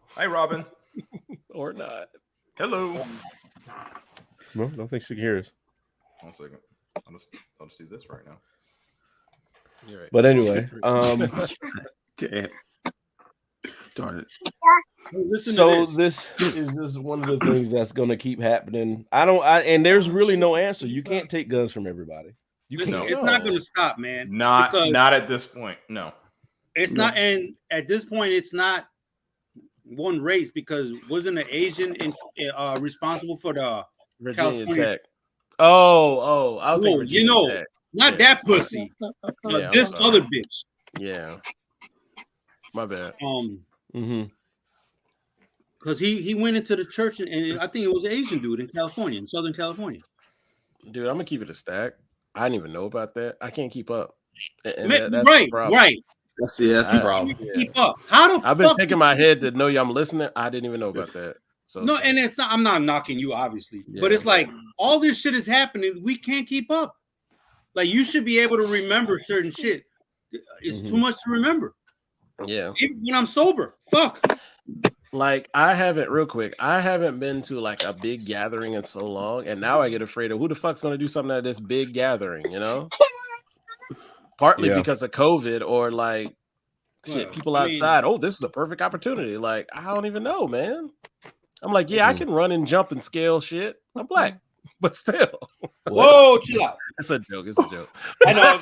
Hi, Robin. Or not. Hello. No, I don't think she can hear us. 1 second. I'll just do this right now. You're right. But anyway, damn. Darn it. So this is just one of the things that's going to keep happening. And there's really no answer. You can't take guns from everybody. It's not going to stop, man. Not at this point. No, it's not. And at this point, it's not one race because wasn't an Asian responsible for the Virginia California? Tech. Oh, I was thinking No, Virginia you know, Tech. not that pussy. Yeah, I'm This sorry. other bitch. Yeah. My bad. Because he went into the church and I think it was an Asian dude in California, in Southern California. Dude, I'm gonna keep it a stack. I didn't even know about that. I can't keep up. And Man, that's the right, problem. right. That's the problem. Keep up. How the I've been fuck thinking my head to know you. I'm listening. I didn't even know about that. So no, and it's not. I'm not knocking you, obviously, but Yeah. it's like all this shit is happening. We can't keep up. Like you should be able to remember certain shit. It's too much to remember. Yeah. Even when I'm sober, fuck. Like I haven't been to like a big gathering in so long, and now I get afraid of who the fuck's gonna do something at this big gathering, you know? Partly because of COVID or like shit, people outside. Oh, this is a perfect opportunity. Like, I don't even know, man. I'm like, yeah, I can run and jump and scale shit. I'm black, but still. Whoa, chill out. It's a joke. It's a joke. I know.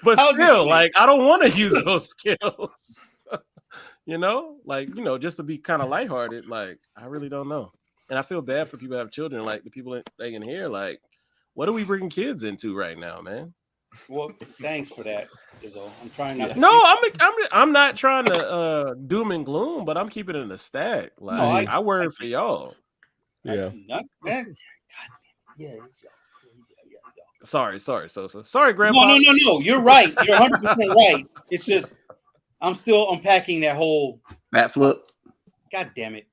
But still, like, I don't want to use those skills. You know, like, you know, just to be kind of lighthearted. Like, I really don't know. And I feel bad for people who have children, like the people that they can hear. Like, what are we bringing kids into right now, man? Well, thanks for that, Izzo. I'm trying not. No, I'm not trying to doom and gloom, but I'm keeping it in a stack. Like, I worry for y'all. Yeah. Man. Yeah. Sorry, Sosa. Sorry, Grandpa. No. You're right. You're 100% right. It's just I'm still unpacking that whole bat flip. God damn it.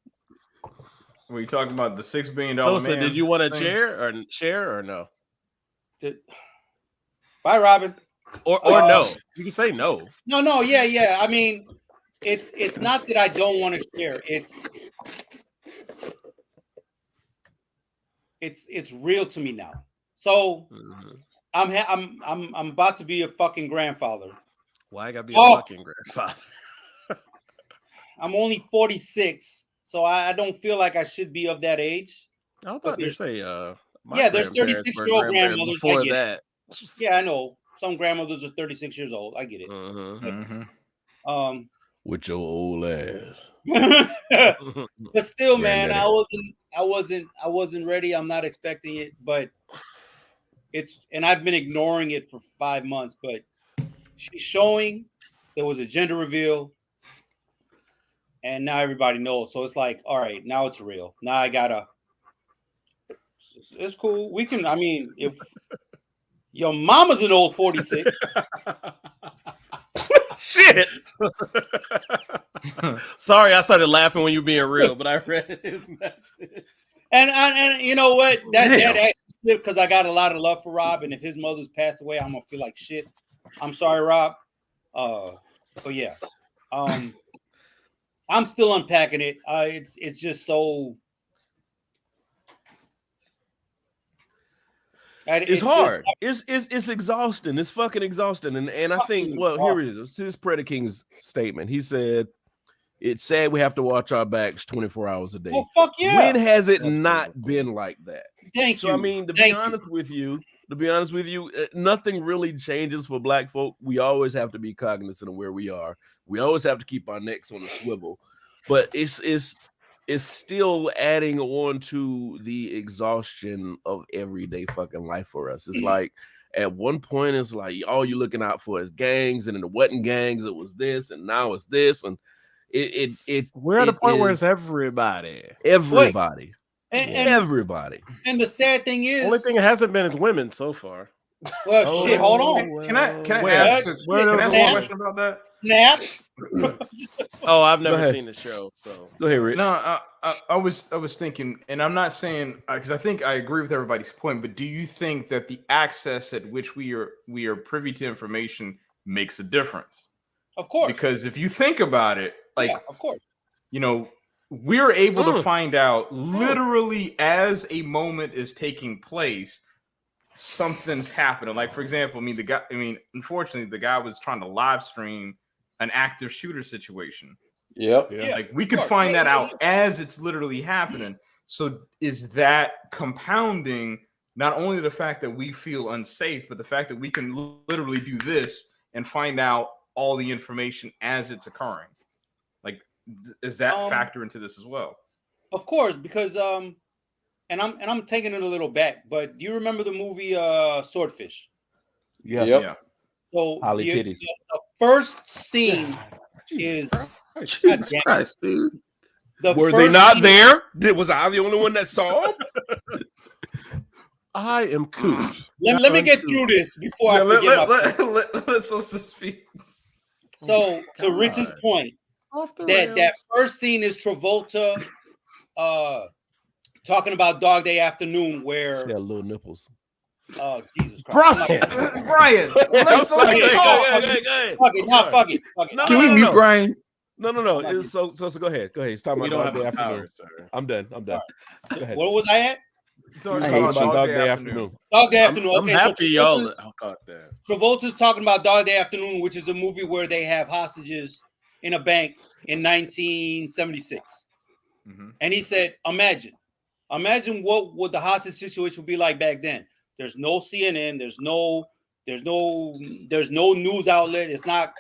Were you talking about the $6 billion Sosa, man? did you want to thing? share or no? Bye, Robin. Or no? You can say no. No. Yeah. I mean, it's not that I don't want to share. It's real to me now. So I'm about to be a fucking grandfather. Why I gotta be a fucking grandfather? I'm only 46, so I don't feel like I should be of that age. I was about to say, there's 36-year-old grandmothers before that. Yeah, I know. Some grandmothers are 36 years old. I get it. With your old ass. But still, man, I wasn't ready. I'm not expecting it, but and I've been ignoring it for 5 months, but she's showing there was a gender reveal, and now everybody knows. So it's like, all right, now it's real. Now I gotta. It's cool. We can. I mean, if your mama's an old 46. Shit. Sorry, I started laughing when you were being real, but I read his message. And you know what? That actually because I got a lot of love for Rob, and if his mother's passed away, I'm gonna feel like shit. I'm sorry, Rob. But yeah, I'm still unpacking it. It's just so. It's hard. It's exhausting. It's fucking exhausting. And I think, here it is. It's his Prediking's statement. He said, it's sad we have to watch our backs 24 hours a day. Oh, fuck yeah. When has it not been like that? Thank you. So, I mean, to be honest with you, nothing really changes for black folk. We always have to be cognizant of where we are. We always have to keep our necks on the swivel. But it's still adding on to the exhaustion of everyday fucking life for us. It's like at one point it's like all you're looking out for is gangs, and then it wasn't gangs, it was this, and now it's this, and we're at a point where it's everybody. Everybody. And the sad thing is, only thing it hasn't been is women so far. Well, shit, hold on. Can I ask a question about that? Snap. Oh, I've never seen the show, so go ahead, Rick. No, I was thinking, and I'm not saying because I think I agree with everybody's point, but do you think that the access at which we are privy to information makes a difference? Of course. Because if you think about it, like, of course, you know, we're able to find out literally as a moment is taking place, something's happening. Like, for example, unfortunately, the guy was trying to live stream an active shooter situation. Yep. Yeah. Like, we could find that out as it's literally happening. So is that compounding not only the fact that we feel unsafe, but the fact that we can literally do this and find out all the information as it's occurring? Is that factor into this as well? Of course, because and I'm taking it a little back, but do you remember the movie Swordfish? Yeah. Yeah. So Holly the titties. first scene Jesus is Christ. Jesus damn it. Christ, dude. Were they first not scene- there? Was I the only one that saw them? I am cooked. Let me get through this before I forget my point. Let's speak. So Oh to my Rich's God. point, Off the that rails. first scene is Travolta talking about Dog Day Afternoon, where She had little nipples. Jesus Christ. Brian. Brian, let's sorry. talk. Fuck it, no, fuck it. No, Can we mute Brian? No. It's so go ahead. He's talking We about don't Dog have Day the Afternoon. power, sir. I'm done. Go ahead. What was I at? Talking I hate about you. Dog Day Afternoon. Dog Day Afternoon. I'm Okay, happy so y'all caught that. Travolta's talking about Dog Day Afternoon, which is a movie where they have hostages in a bank in 1976. Mhm. And he said, imagine what would the hostage situation be like back then. There's no CNN, there's no news outlet. It's not,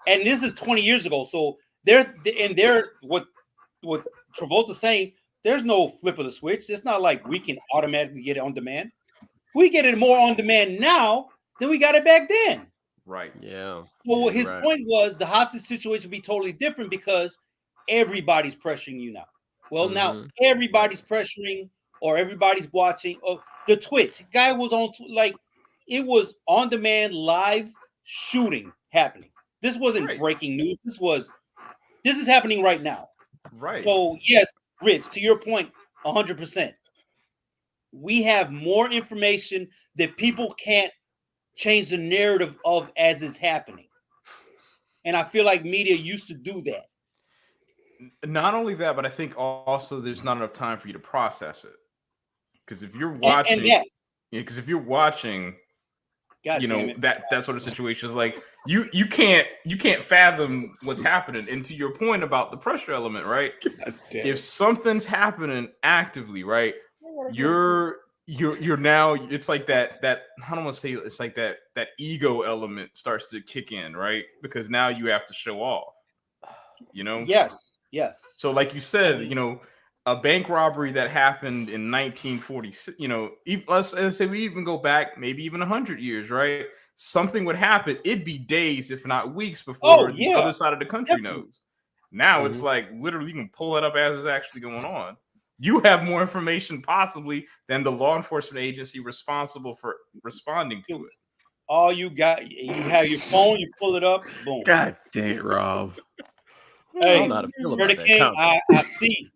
and this is 20 years ago. So they're what Travolta's saying, there's no flip of the switch. It's not like we can automatically get it on demand. We get it more on demand now than we got it back then. Right. Yeah. So his right. point was the hostage situation would be totally different because everybody's pressuring you now. Well, now everybody's pressuring or everybody's watching. Oh, the Twitch guy was on, like, it was on demand live shooting happening. This wasn't breaking news. This is happening right now. Right. So yes, Rich, to your point, 100%. We have more information that people can't change the narrative of as it's happening. And I feel like media used to do that. Not only that, but I think also there's not enough time for you to process it. Because if you're watching, if you're watching, God you damn know, it. that sort of situation is like you can't fathom what's happening. And to your point about the pressure element, right? If something's happening actively, right, you're now, it's like that I don't want to say, it's like that ego element starts to kick in, right? Because now you have to show off, you know? Yes. So like you said, you know, a bank robbery that happened in 1946, you know, let's say we even go back maybe even 100 years, right? Something would happen. It'd be days, if not weeks, before the other side of the country knows. Now it's like literally you can pull it up as it's actually going on. You have more information possibly than the law enforcement agency responsible for responding to it. All you got, you have your phone, you pull it up, boom. God dang it, Rob. Hey, I don't know how to feel about that. King, I see.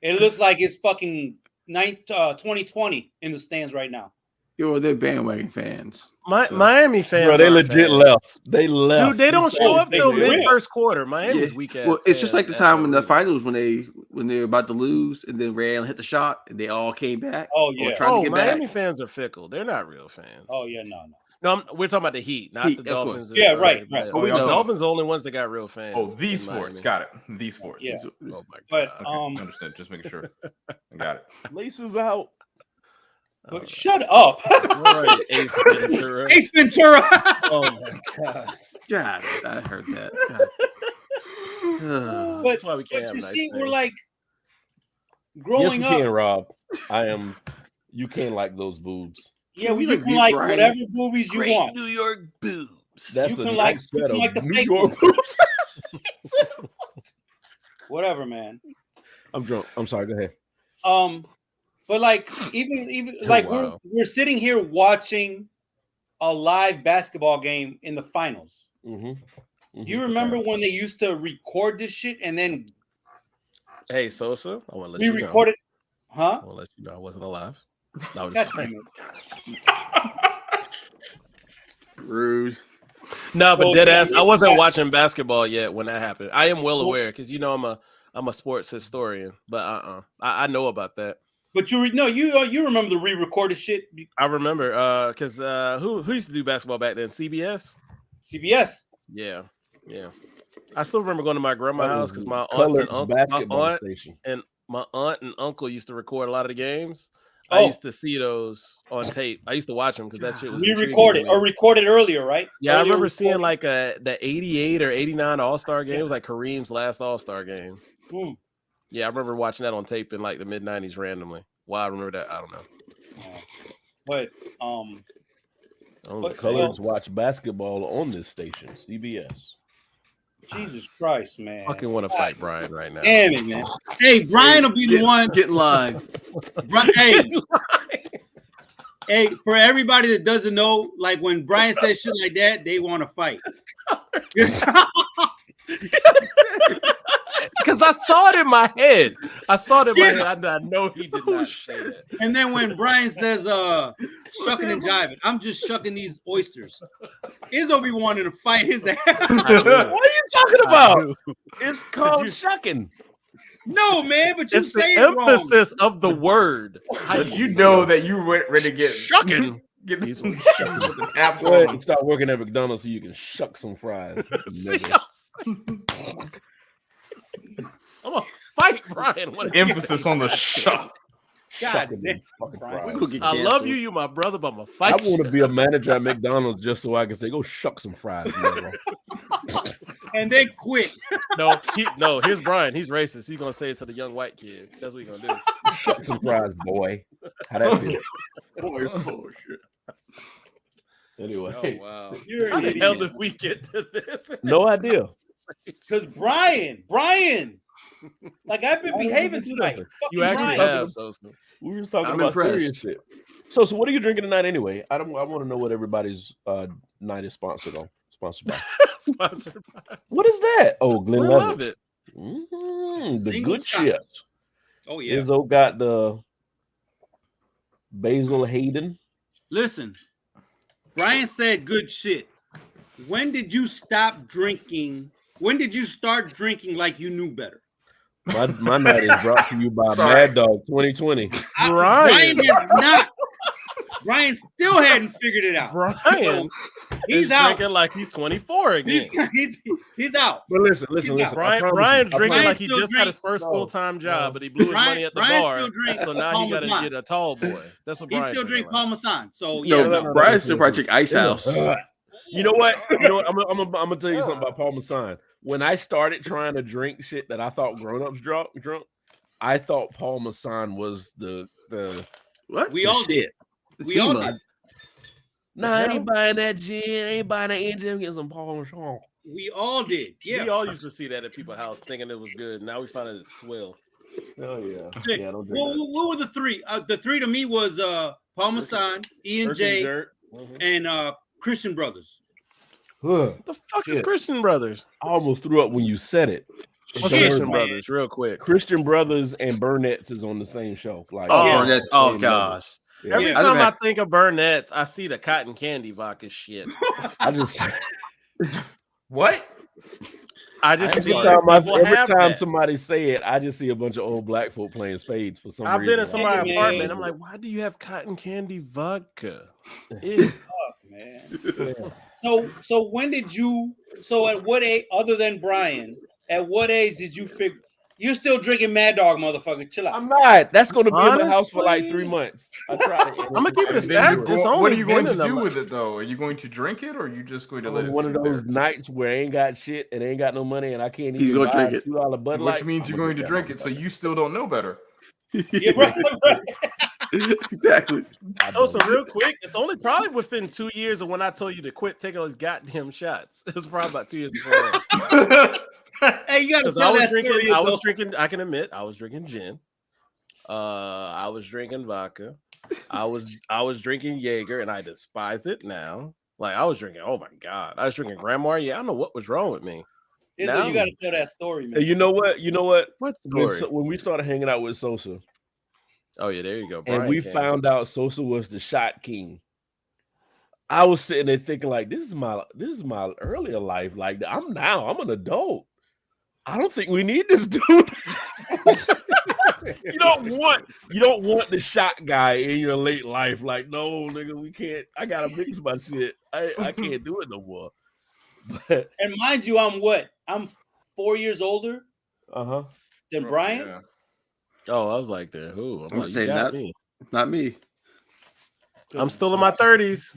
It looks like it's fucking 2020 in the stands right now. Yo, they're bandwagon fans. Miami fans, Bro, they aren't legit fans. left. They left. Dude, they don't show up till did. mid first quarter. Miami's weak ass. Well, it's just like the time in the fans. finals when they were about to lose and then Ray Allen hit the shot and they all came back. Oh yeah. Trying to get Miami back. fans are fickle. They're not real fans. Oh yeah, no. No, we're talking about the Heat, not Heat, the of course. Dolphins. Yeah, right. Oh, we The know. Dolphins are the only ones that got real fans. Oh, these in sports. Miami. Got it. These sports. Yeah. Oh my But god. Okay, understood. Just making sure. I got it. Laces out. but shut up. All right, Ace Ventura. Ace Ventura. Oh my god. God, I heard that. God. That's why we can't But have you nice see, things. we're like Yes, growing you up. can, Rob. You can like those boobs. Yeah, we you like can Meat like Brian? whatever movies you Great want. New York boobs. That's You a can nice you set can of like the New fake York ones. boobs. Whatever, man. I'm drunk. I'm sorry. Go ahead. But like even like wow. we're sitting here watching a live basketball game in the finals. Do you remember when they used to record this shit and then Hey, Sosa, I want to let we you know. recorded? Huh? I want to let you know I wasn't alive. I was God just damn playing. it. Rude. No, but Well, dead yeah, ass. I wasn't watching basketball yet when that happened. I am well aware because you know I'm a sports historian, but I know about that. But you remember the re-recorded shit? I remember because who used to do basketball back then? CBS. CBS. Yeah. I still remember going to my grandma's house because my Colored aunts and basketball uncle, station. my aunt and uncle used to record a lot of the games. I used to see those on tape. I used to watch them because that shit was re-recorded or recorded earlier, right? Yeah, Earlier I remember seeing like the 88 or 89 All-Star game. It was like Kareem's last All-Star game. Yeah, I remember watching that on tape in like the mid-90s randomly. Why I remember that, I don't know. But Colors watch basketball on this station, CBS. Jesus Christ, man! I fucking want to fight Brian right now. Damn it, man! Hey, Brian will be the one. Get in line. Hey, for everybody that doesn't know, like when Brian says shit like that, they want to fight. Because I saw it in my head. I know he did not say that. And then when Brian says shucking and jiving, I'm just shucking these oysters. Izzo be wanting to fight his ass. What are you talking about? It's called shucking. No, man, but you it's say the emphasis of the word. You know that you were ready to get shucking. Get some shucks with the taps on. Start working at McDonald's so you can shuck some fries. I'm gonna fight Brian. Emphasis on the shuck. God damn, I love you, my brother, but I'm gonna fight. I want to be a manager at McDonald's just so I can say, "Go shuck some fries," and then quit. No, here's Brian. He's racist. He's gonna say it to the young white kid. That's what he's gonna do. Shuck some fries, boy. How that feel? Boy, shit. Anyway, wow. You're How an the idiot. hell did we get to this? No idea. Because Brian, like I've been behaving tonight. You actually Brian. have, Sosa. We were just talking I'm about impressed. serious shit. So what are you drinking tonight anyway? I want to know what everybody's night is sponsored by. Sponsored by. What is that? Oh, Glenn love it. The Single good shot. shit. Oh yeah. Izzo got the Basil Hayden. Listen, Brian said good shit. When did you stop drinking? When did you start drinking like you knew better? My night is brought to you by Mad Dog 2020. Brian has not. Brian still hadn't figured it out. Brian He's is out. drinking like he's 24 again. He's out. But listen. Brian drinking like he still just got his first full-time job, but he blew his money at the bar. So now he got to get a tall boy. That's what Brian. He still drink Parmesan. So No, Brian still probably drink Ice House. You know what? I'm gonna tell you something about Parmesan. When I started trying to drink shit that I thought grown-ups drunk, I thought Parmesan was the What? We all did. We all did. Nah, I ain't buying that gin. I ain't buying that engine. Get some Parmesan. We all did. Yeah. We all used to see that at people's house thinking it was good. Now we find it swill. Oh yeah. Shit. Yeah, don't drink that. What were the three? The three to me was Parmesan, E&J, and Christian Brothers. What the fuck is Christian Brothers? I almost threw up when you said it. What's Christian Brothers? Real quick. Christian Brothers and Burnett's is on the same shelf. Like, Burnett's. Oh gosh. Yeah. Every time I think of Burnett's, I see the cotton candy vodka shit. I just What? I just every see time somebody say it, I just see a bunch of old black folk playing spades for some reason. I've been in somebody's apartment. I'm like, why do you have cotton candy vodka? Man. So when did you? So at what age, other than Brian, at what age did you figure? You're still drinking Mad Dog, motherfucker. Chill out. I'm not. That's going to be in the house for like 3 months. I'm gonna keep it a stack. What are you going to do with it though? Are you going to drink it, or are you just going to let it? One of those nights where I ain't got shit and ain't got no money, and I can't even buy drink it. $2 Bud Light. Which means you're going to drink it, so you still don't know better. Yeah, right. Exactly. So real quick, it's only probably within 2 years of when I told you to quit taking those goddamn shots. It was probably about 2 years before that. Hey, you gotta Because tell that I was drinking. I can admit, I was drinking gin. I was drinking vodka. I was drinking Jaeger, and I despise it now. Like I was drinking. Oh my god, I was drinking Grandma. Yeah, I don't know what was wrong with me. Now, you got to tell that story, man. You know what? What story? When we started hanging out with Sosa. Oh yeah, there you go. And we found out Sosa was the shot king. I was sitting there thinking, like, this is my earlier life. Like, I'm an adult. I don't think we need this dude. You don't want the shot guy in your late life. Like, no, nigga, we can't. I gotta mix my shit. I can't do it no more. But, and mind you, I'm 4 years older than Brian. Yeah. Oh, I was like that. Who? I'm like, saying you got that. me. Not me. I'm still in my 30s.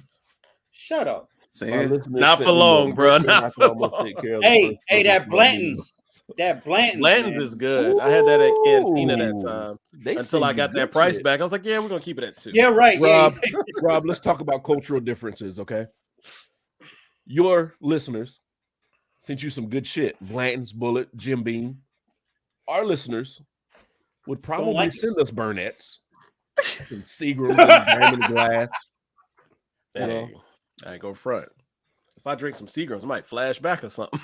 Shut up. Not for long, bro. Not for long. Hey, that Blanton's. That Blanton's is good. I had that at Cantina that time. Until I got that price back. I was like, yeah, we're gonna keep it at 2. Yeah, right. Rob, Yeah. Rob, let's talk about cultural differences, okay? Your listeners sent you some good shit. Blanton's, Bullet, Jim Beam. Our listeners would probably send us Burnett's, some Seagrams, and Diamond Glass. Hey, I ain't go front. If I drink some Seagrams, I might flash back or something.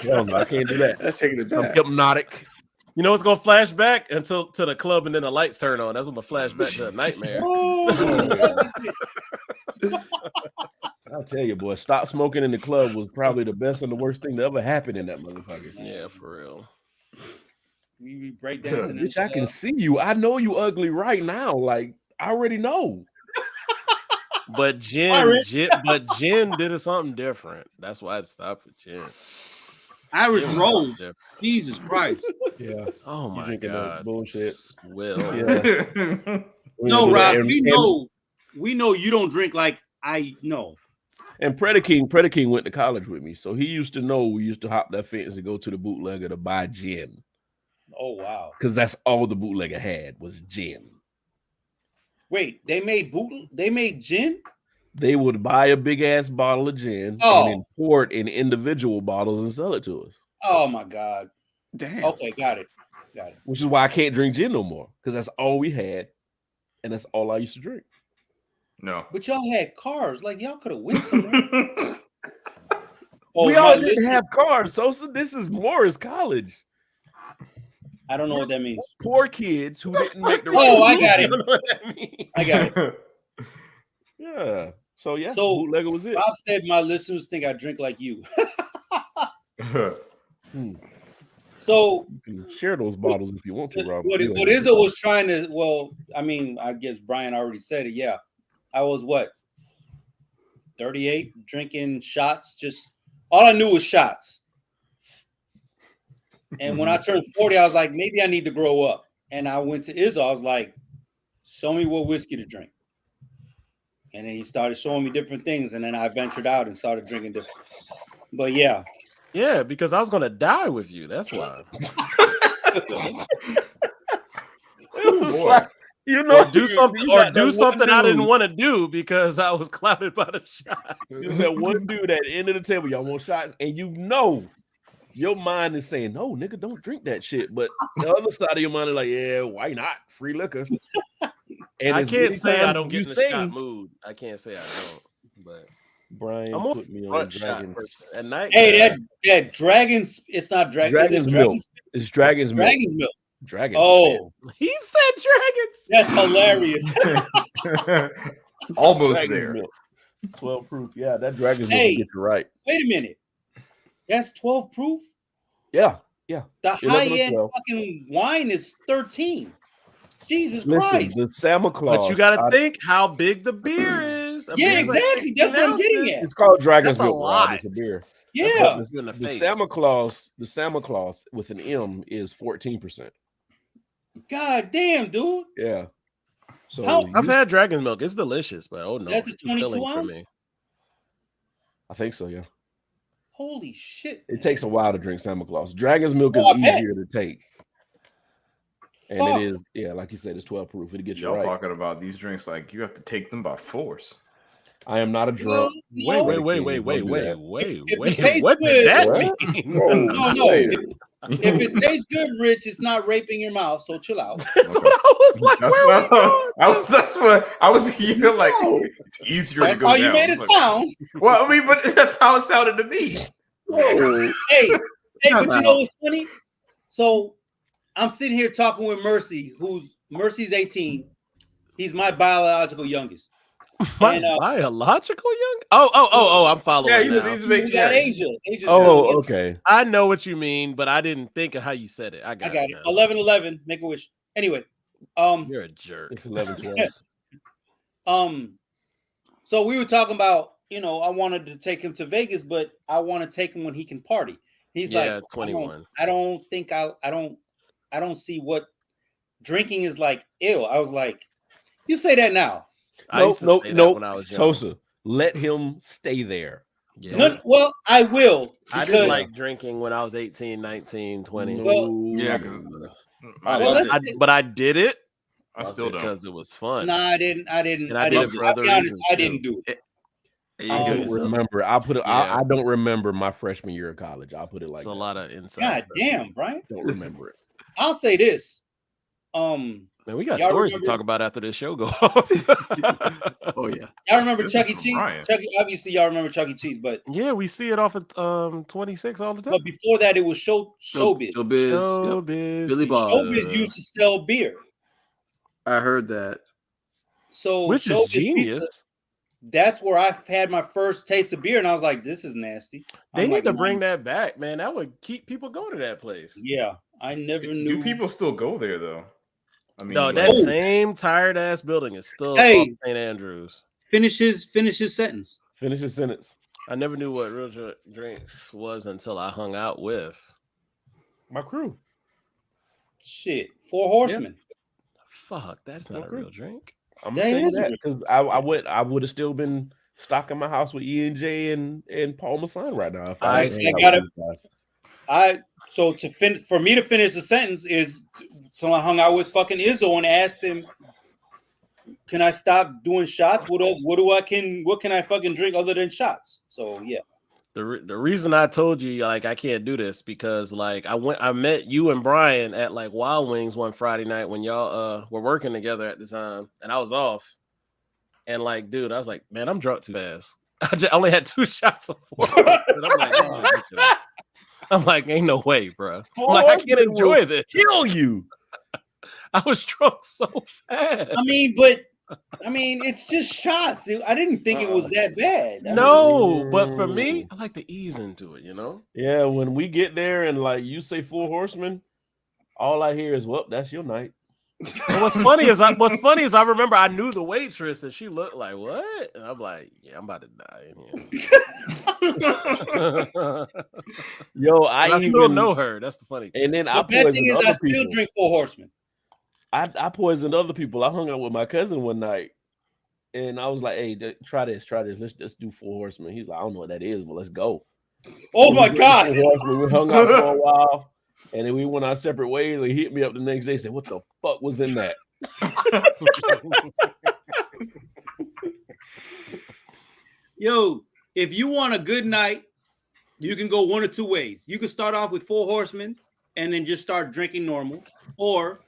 Hell no, I can't do that. That's taking it I'm back. hypnotic. You know what's gonna flash back until to the club and then the lights turn on. That's gonna flash back to a nightmare. I'll tell you, boy, stop smoking in the club was probably the best and the worst thing that ever happened in that motherfucker. Yeah, for real. We break dancing. Bitch, I can see you. I know you ugly right now. Like, I already know. But Jen did something different. That's why it stopped for Jen. Irish Jen was Rose. something different. Jesus Christ. Yeah. Oh You my drinking that god. bullshit. Will. Yeah. No, Rob, And we know you don't drink like I know. Predaking went to college with me, so he used to know we used to hop that fence and go to the bootlegger to buy gin. Oh wow. Because that's all the bootlegger had was gin. Wait, they made gin? They would buy a big ass bottle of gin and then pour it in individual bottles and sell it to us. Oh my god. Damn. Okay, got it. Which is why I can't drink gin no more, because that's all we had, and that's all I used to drink. No. But y'all had cars. Like y'all could have went somewhere. We all didn't have cars, so this is Morris College. I don't know what that means. Poor kids who didn't make the Oh, I right got I it. don't know what that means. I got it. Yeah. So yeah, So, bootlegger was it. Rob said my listeners think I drink like you. So You can share those bottles if you want to, Rob. what Izzo was trying to, well, I mean, I guess Brian already said it. Yeah. I was what? 38 drinking shots. Just all I knew was shots. And when I turned 40, I was like, maybe I need to grow up. And I went to Izzo. I was like, show me what whiskey to drink. And then he started showing me different things. And then I ventured out and started drinking different. But yeah. Yeah, because I was gonna die with you. That's why. It was like, you know, Or do something I didn't want to do because I was clouded by the shot. There's that one dude at the end of the table, y'all want shots, and you know your mind is saying, no, nigga, don't drink that shit. But the other side of your mind is like, yeah, why not? Free liquor. And I as can't many say I times don't get you in the say, shot mood. I can't say I don't, but Brian I'm put me on front shot Dragon's. person. At night. Hey, that Dragon's, it's not Dragon's milk. It's Dragon's milk. Dragon's milk. Dragon's Oh, He said dragons. that's hilarious. Almost Dragon's there. milk. 12 proof. Yeah, that Dragon's milk will Hey. get you right. Wait a minute. That's 12 proof? Yeah. The 11 or high-end 12. fucking wine is 13. Jesus Listen, Christ. the Santa Claus. But you got to think how big the beer is. A Yeah, beer's like exactly. 16 That's what I'm getting ounces. at. It's called Dragon's That's a milk, Rob. lot. It's a beer. Yeah. That's in the The face. Santa Claus with an M is 14%. God damn, dude. Yeah. So How- I've had dragon's milk. It's delicious, but oh no, That's a it's too 22 filling for ounce? me. I think so, yeah. Holy shit. It takes a while to drink Santa Claus. Dragon's milk is Oh, I bet. easier to take. And Fuck. it is, yeah, like you said, it's 12 proof. It'll get you Y'all right. talking about these drinks like you have to take them by force. I am not a drunk. No. Wait. If it tastes What good- did that What? mean? No. If it tastes good, Rich, it's not raping your mouth, so chill out. That's what I was like. That's Where what that's what I was here like. It's easier to That's go how down. you made it It's like, sound. well, I mean, but that's how it sounded to me. Hey, but you know what's funny? So I'm sitting here talking with Mercy's 18. He's my biological youngest. My And, biological young? Oh, I'm following. Yeah, now. he's a big We got guy. Asia. Asia's Oh, young. okay. I know what you mean, but I didn't think of how you said it. I I got got it. it. now. 11-11. Make a wish. Anyway, You're a jerk. It's 11, 12. so we were talking about, I wanted to take him to Vegas, but I want to take him when he can party. He's Yeah, like 21. I don't think I don't see what drinking is like. Ew. I was like, You say that now. I used to say that when I was young. Sosa, let him stay there. Yeah. No, well, I will. I didn't because- like drinking when I was 18, 19, 20. Yeah, But I did it. I still don't. Because it was fun. No, I didn't. And I did it for other reasons. I didn't do it. I don't remember. I don't remember my freshman year of college. I'll put it like it's a lot of inside. God stuff. damn, Brian. Don't remember it. I'll say this. Man, we got y'all stories remember- to talk about after this show go off. Oh yeah. Y'all remember This Chuck is E. from Cheese? Brian. Obviously, y'all remember Chuck E. Cheese, but Yeah, we see it off at 26 all the time. but before that, it was Showbiz. Showbiz. Yep. Showbiz. Billy Bob. Showbiz used to sell beer. I heard that. So Which is Showbiz genius. Pizza, that's where I had my first taste of beer, and I was like, "This is nasty." They I'm need like, to bring that back, man. That would keep people going to that place. Yeah, I never knew. Do people still go there though? I mean, No, like- that same tired ass building is still Hey. off St. Andrews. Finish his sentence. Finish your sentence. I never knew what real drinks was until I hung out with. My crew. Shit, Four Horsemen. Fuck, that's not a Okay. real drink. I'm That gonna tell you is that real. because I would have still been stocking my house with E&J and Paul Masson right now. If I hung out gotta- with these guys. So for me to finish the sentence is so I hung out with fucking Izzo and asked him, "Can I stop doing shots? What can I fucking drink other than shots?" So yeah. The reason I told you like I can't do this because like I met you and Brian at like Wild Wings one Friday night when y'all were working together at the time and I was off and like dude I was like man I'm drunk too fast. I only had 2 shots of 4 and I'm like this is ridiculous. I'm like ain't no way bro. I'm like I can't enjoy this. Kill you. I was drunk so fast. I mean, it's just shots. I didn't think it was that bad. No, but for me, I like to ease into it, you know? Yeah, when we get there and like you say Four Horsemen, all I hear is, "Well, that's your night." And what's funny is I remember I knew the waitress and she looked like what? And I'm like, yeah, I'm about to die in here. Yo, I still know her. That's the funny thing. And then The I bad thing poisoned is I other still people. drink Four Horsemen. I poisoned other people. I hung out with my cousin one night, and I was like, "Hey, try this. Let's do Four Horsemen." He's like, "I don't know what that is, but let's go." Oh my We god! hung out for a while, and then we went our separate ways. He hit me up the next day, said, "What the fuck was in that?" Yo, if you want a good night, you can go one or two ways. You can start off with Four Horsemen and then just start drinking normal, or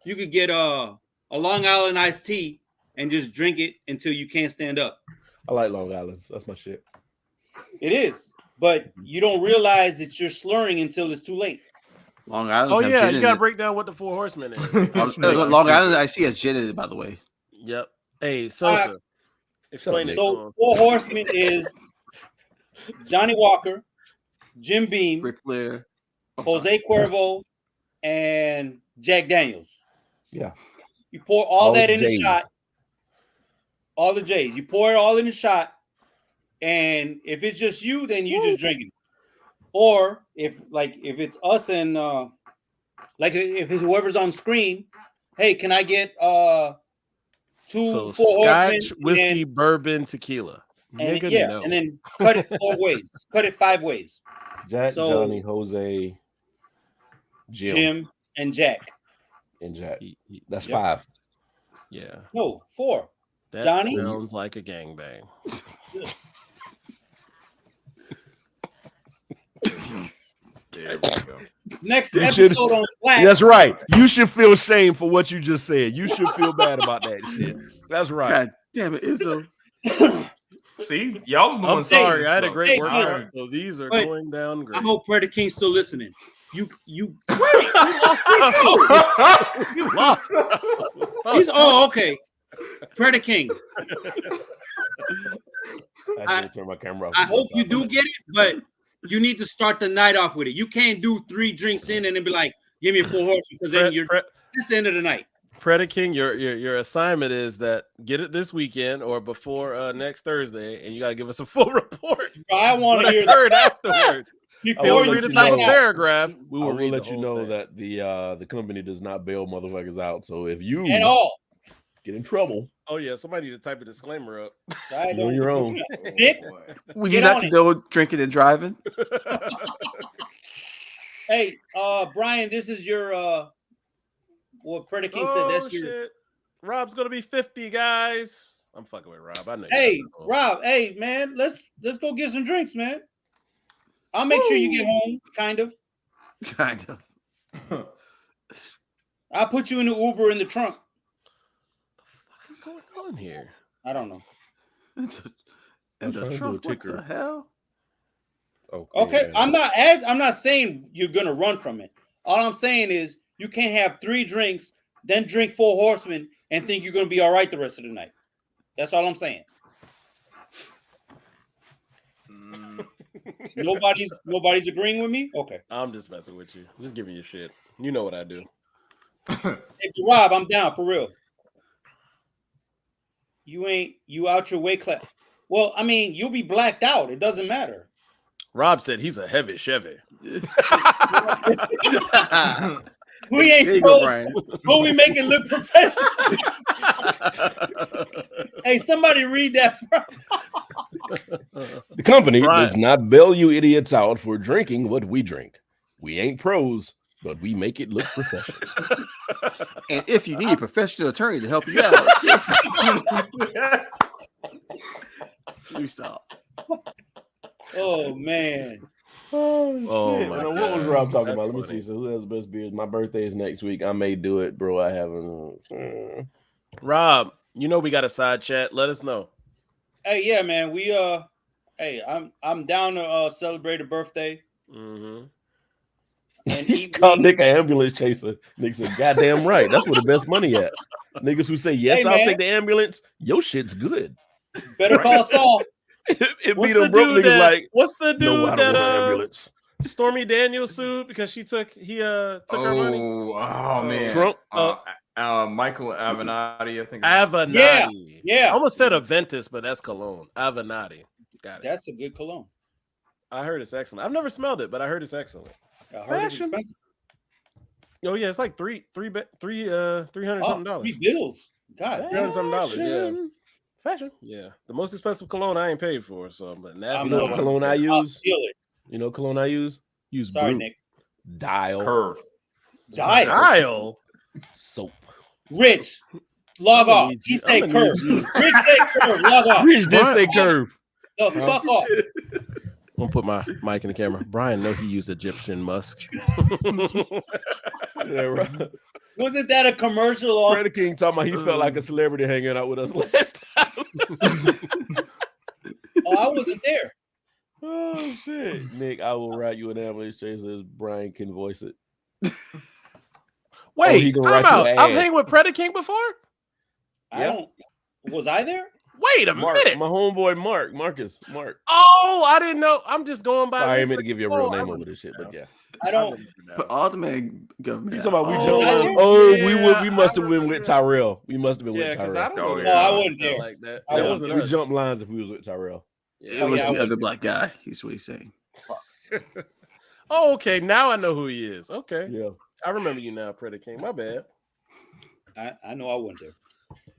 you could get a Long Island iced tea and just drink it until you can't stand up. I like Long Island's. That's my shit. It is, but you don't realize that you're slurring until it's too late. Long Island. Oh yeah, you gotta break down what the Four Horsemen is. Long Island, I see as gin in it, by the way. Yep. Hey, Sosa, explain it to So him. Four Horsemen is Johnny Walker, Jim Beam, Ric Flair, Jose Cuervo, and Jack Daniels. Yeah. You pour all that the in the J's. shot. All the J's. You pour it all in the shot. And if it's just you, then you just drink it. Or if it's us and if it's whoever's on screen, hey, can I get 2 So Four Scotch, Horsemen whiskey, bourbon, tequila. and Nigga, yeah, no. and then cut it 4 ways. Cut it 5 ways. Jack, So- Johnny, Jose, Jim, and Jack. and Jack. That's Yep. 5. Yeah. No, 4. That Johnny? sounds like a gangbang. There we go. Next You should- episode on Slack. That's right. You should feel shame for what you just said. You should feel bad about that shit. That's right. God damn it, Izzo. See, y'all are the I'm ones saying sorry, this, I had a bro. great Hey, workout, so these are Wait. going down I great. hope Predator King's still listening. You You lost. he's okay. Predator King. I did turn my camera off. I hope you do get it, but you need to start the night off with it. You can't do 3 drinks in and then be like, give me a Four Horsemen, because then it's the end of the night. Predator King, your assignment is that get it this weekend or before next Thursday, and you gotta give us a full report. I want What to hear occurred afterward. before Feel will free let to you type a know. paragraph. We I will will read let the you whole know thing. that the company does not bail motherfuckers out. So if you and all. get in trouble. Oh yeah, somebody need to type a disclaimer up. I You're on your own. Nick, Would you Get not on it. condone drinking and driving? hey, Brian, this is your what Predaking said. That's your. Shit. Rob's gonna be 50, guys. I'm fucking with Rob. I know. Hey, Rob. Hey, man, let's go get some drinks, man. I'll make sure you get home. Kind of. Kind of. I'll put you in the Uber in the trunk. What's going on here? I don't know. In I'm the trying to do a trunk, what ticker. the hell? Okay, man. I'm not saying you're gonna run from it. All I'm saying is you can't have 3 drinks, then drink 4 Horsemen, and think you're gonna be all right the rest of the night. That's all I'm saying. Nobody's agreeing with me. Okay, I'm just messing with you. Just giving you shit. You know what I do. if you Rob, I'm down for real. You out your weight class. Well, I mean, you'll be blacked out. It doesn't matter. Rob said he's a heavy Chevy. We There ain't you go, told, Brian. but we make it look professional. Hey, somebody read that. The company Right. does not bail you idiots out for drinking what we drink. We ain't pros, but we make it look professional. And if you need a professional attorney to help you out, you stop. Oh man. Oh, shit. my What God. was Rob talking That's about? Let me funny. see. So who has the best beers? My birthday is next week. I may do it, bro. I haven't. Rob, you know we got a side chat. Let us know. Hey, yeah, man. We hey, I'm down to celebrate a birthday Mm-hmm. and He eat called wings. Nick an ambulance chaser. Nick said, "Goddamn right. That's where the best money at." Niggas who say yes, Hey, I'll man. take the ambulance. Your shit's good. Better call Saul. It be What's them the broke dude niggas that? like, What's the no, I dude don't that want an ambulance. Stormy Daniels sued because she took her money? Oh man, Trump? Michael Avenatti, I think. Avenatti. Yeah. I almost said Aventus, but that's cologne. Avenatti. Got it. That's a good cologne. I heard it's excellent. I've never smelled it, but I heard it's excellent. I heard it's Fashion. expensive. Oh yeah, it's like $300 something Oh, dollars. 3 bills. God damn. $300 yeah. Fashion. Yeah. The most expensive cologne I ain't paid for, so but that's You know what not- cologne I I'll use? steal it. You know what cologne I use? use Sorry, Brute. Nick. Dial Curve. Dial. Dial. soap. Rich, log I'ma off. need He you- said I'ma curve. need you. Rich said curve. Log off. Rich did Brian- say curve. The fuck off. I'm gonna put my mic in the camera. Brian, know he used Egyptian musk. Yeah, right. Wasn't that a commercial on? Freddie King talking about he felt like a celebrity hanging out with us last time. Oh, I wasn't there. Oh shit, Nick! I will write you an ambulance chaser as Brian can voice it. Wait, he gonna time write you out. an I've ad. hanged with Predator King before. I Yeah. don't. Was I there? Wait a Mark, minute. my homeboy Marcus. Oh, I didn't know. I'm just going by. Sorry, I this, ain't meant to but- give you a real oh, I name over remember this shit, but now. yeah. I don't. remember now. But all the man government. You talking about we Oh, jumped? yeah. We Yeah, must have I been with remember. Tyrell. We must have been Yeah, with because I Tyrell. don't know. Oh, the yeah. I guy wasn't there. like that. I That Yeah, wasn't we us. jumped lines if we was with Tyrell. It Oh, was yeah, I the was- other black guy. He's what he's saying. Oh, okay. Now I know who he is. Okay, Yeah. I remember you now, Predator King. My bad. I know I wasn't there.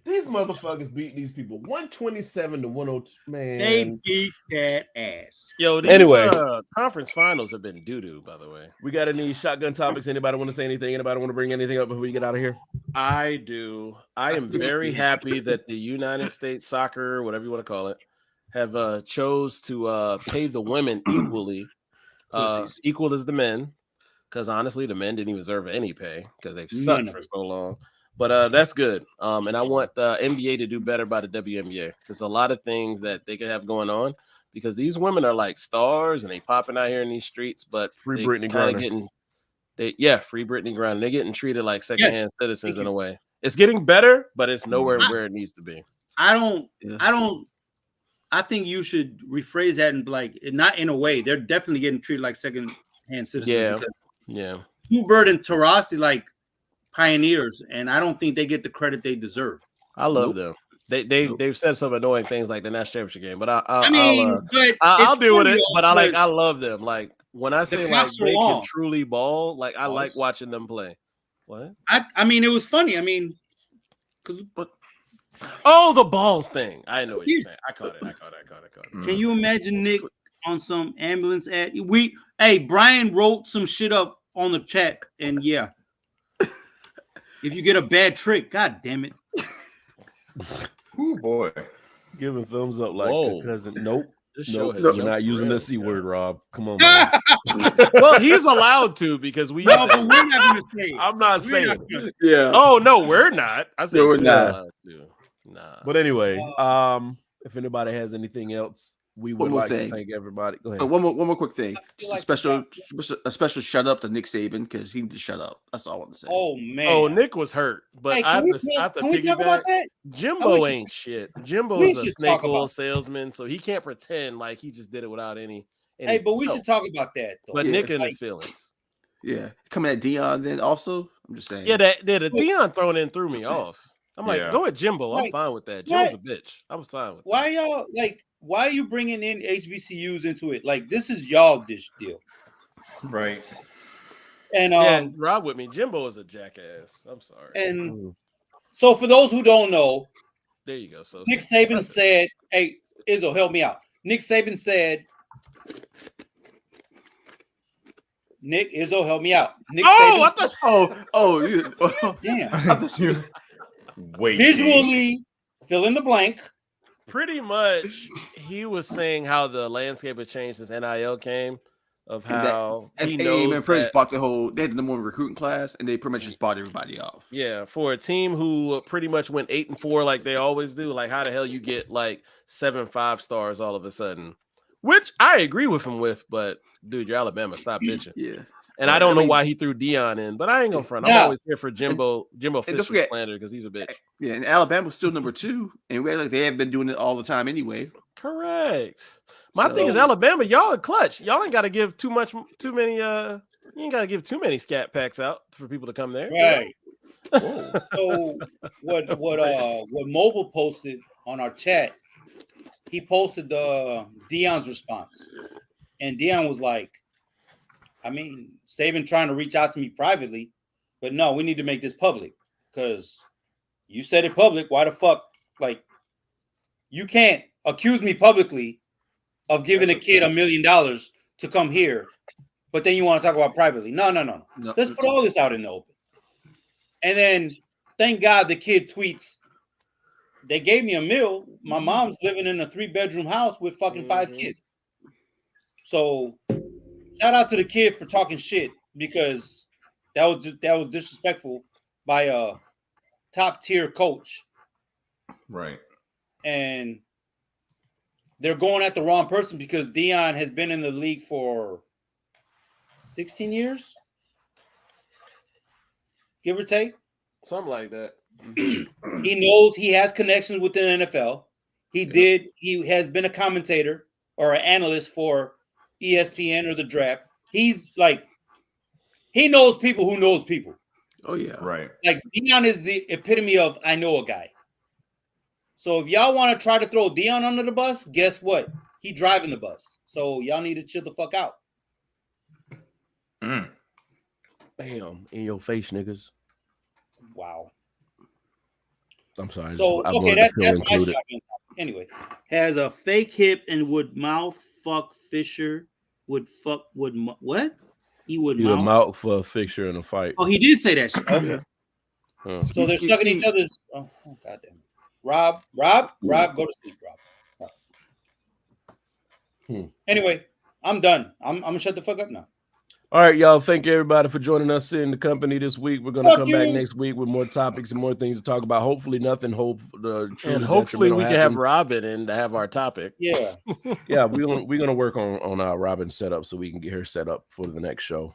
These motherfuckers beat these people 127 to 102. They Man, beat that ass. Yo, these Anyway. conference finals have been doo-doo, by the way. we got any shotgun topics? Anybody want to say anything? Anybody want to bring anything up before we get out of here? I do. I am very happy that the United States Soccer, whatever you want to call it, have chose to pay the women equally, Pussies. equal as the men. Because honestly, the men didn't even deserve any pay because they've sucked None of for so long. But that's good. And I want the NBA to do better by the WNBA because a lot of things that they could have going on because these women are like stars and they popping out here in these streets, but Free they Brittany kinda Griner. free Brittany Griner. They're getting treated like secondhand citizens Thank in you. a way. It's getting better, but it's nowhere where it needs to be. I don't. Yeah. I think you should rephrase that and be like, not in a way. They're definitely getting treated like second-hand citizens. Yeah. Because Yeah. Hubert and Tarasi like pioneers, and I don't think they get the credit they deserve. I love them. They've said some annoying things like the national championship game, but I mean, but I'll it's deal with funny it. though, But I because love them. Like when I say like clocks are they can long. truly ball, like I like Yes. watching them play. What? I mean, it was funny. I mean, because Oh, the balls thing. I know what you're saying. I caught it. Can you imagine Nick on some ambulance ad? Hey, Brian wrote some shit up on the chat, and yeah. If you get a bad trick, god damn it. Oh boy. Give a thumbs up like Whoa. a cousin. Nope. This show Nope. has We're jumped not using the rails, C word, guys. Rob. Come on, man. Well, he's allowed to because we. No, but we're not gonna say it. I'm not We're saying not it. gonna- Yeah. Oh no, we're not. I said No, we're we're not. allowed to. Nah. But anyway, if anybody has anything else, we would One more like to thing. thank everybody. Go ahead. One more quick thing. feel Just like a special shut up to Nick Saban because he need to shut up. That's all I want to say. Oh man. Oh, Nick was hurt, but Hey, I have can to we talk about piggyback. that? Jimbo should- ain't shit. we Jimbo's a should snake talk oil about- salesman, so he can't pretend like he just did it without any. Hey, but we no. should talk about that though. But Yeah. Nick in Like, his feelings. Yeah, coming at Dion then also. I'm just saying. Yeah, the Dion thrown in threw me off. I'm like, Yeah. go at Jimbo. I'm Right. fine with that. Jimbo's a bitch. I was fine with that. why y'all why are you bringing in HBCUs into it? Like this is y'all dish deal. Right. And Yeah, Rob with me. Jimbo is a jackass. I'm sorry. and so for those who don't know, There you go. So Nick Saban said, "Hey, Izzo, help me out." Nick Saban said, "Nick, Izzo, help me out." Nick Oh, Saban you, damn. I thought you- Wait. Visually fill in the blank. pretty much he was saying how the landscape has changed since NIL came, of And that- how and he AA knows man pretty much that, bought the whole. They had the number one recruiting class, and they pretty much just bought everybody off. yeah, for a team who pretty much went 8-4 like they always do, like how the hell you get like 7 5-stars all of a sudden, which I agree with him with, but dude, you're Alabama, stop bitching. Yeah, And I don't know mean- why he threw Dion in, but I ain't gonna front. I'm No. always here for Jimbo don't Fisher forget- slander because he's a bitch. yeah, and Alabama's still number 2, and we like they have been doing it all the time anyway. Correct. My So- thing is Alabama, y'all are clutch. Y'all ain't got to give too many. You ain't got to give too many scat packs out for people to come there. Right. So what Mobile posted on our chat, he posted Dion's response. And Dion was like, I mean, Saban trying to reach out to me privately, but no, we need to make this public because you said it public. Why the fuck? Like, you can't accuse me publicly of giving a kid $1 million to come here, but then you want to talk about privately. No. No. Let's put all this out in the open. And then, thank God, the kid tweets, they gave me a meal. My mom's living in a 3-bedroom house with fucking 5 kids. So, shout out to the kid for talking shit because that was disrespectful by a top tier coach, Right. and they're going at the wrong person because Dion has been in the league for 16 years, give or take. Something like that. He knows he has connections with the NFL. He has been a commentator or an analyst for ESPN or the draft. He's like, he knows people who knows people. Oh yeah, Right. Like Dion is the epitome of I know a guy. So if y'all want to try to throw Dion under the bus, guess what? He driving the bus. So y'all need to chill the fuck out. Mm. Bam, in your face, niggas. Wow. I'm sorry. So I okay, wanted to that's feel my included. shotgun. Anyway, has a fake hip and would mouth fuck Fisher. What? He would You a mouth. mouth for a fixture in a fight. Oh, he did say that shit. Okay. Huh. So they're stuck in each other's. Oh goddamn. Rob, go to sleep, Rob. Anyway, I'm done. I'm gonna shut the fuck up now. All right, y'all. Thank you everybody for joining us in the company this week. We're gonna Fuck come back you. next week with more topics and more things to talk about. Hopefully, nothing. And hopefully we can have Robin in to have our topic. Yeah. Yeah, we're gonna work on our Robin setup so we can get her set up for the next show.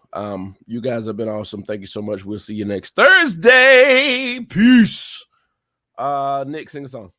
You guys have been awesome. Thank you so much. We'll see you next Thursday. Peace. Nick, sing a song.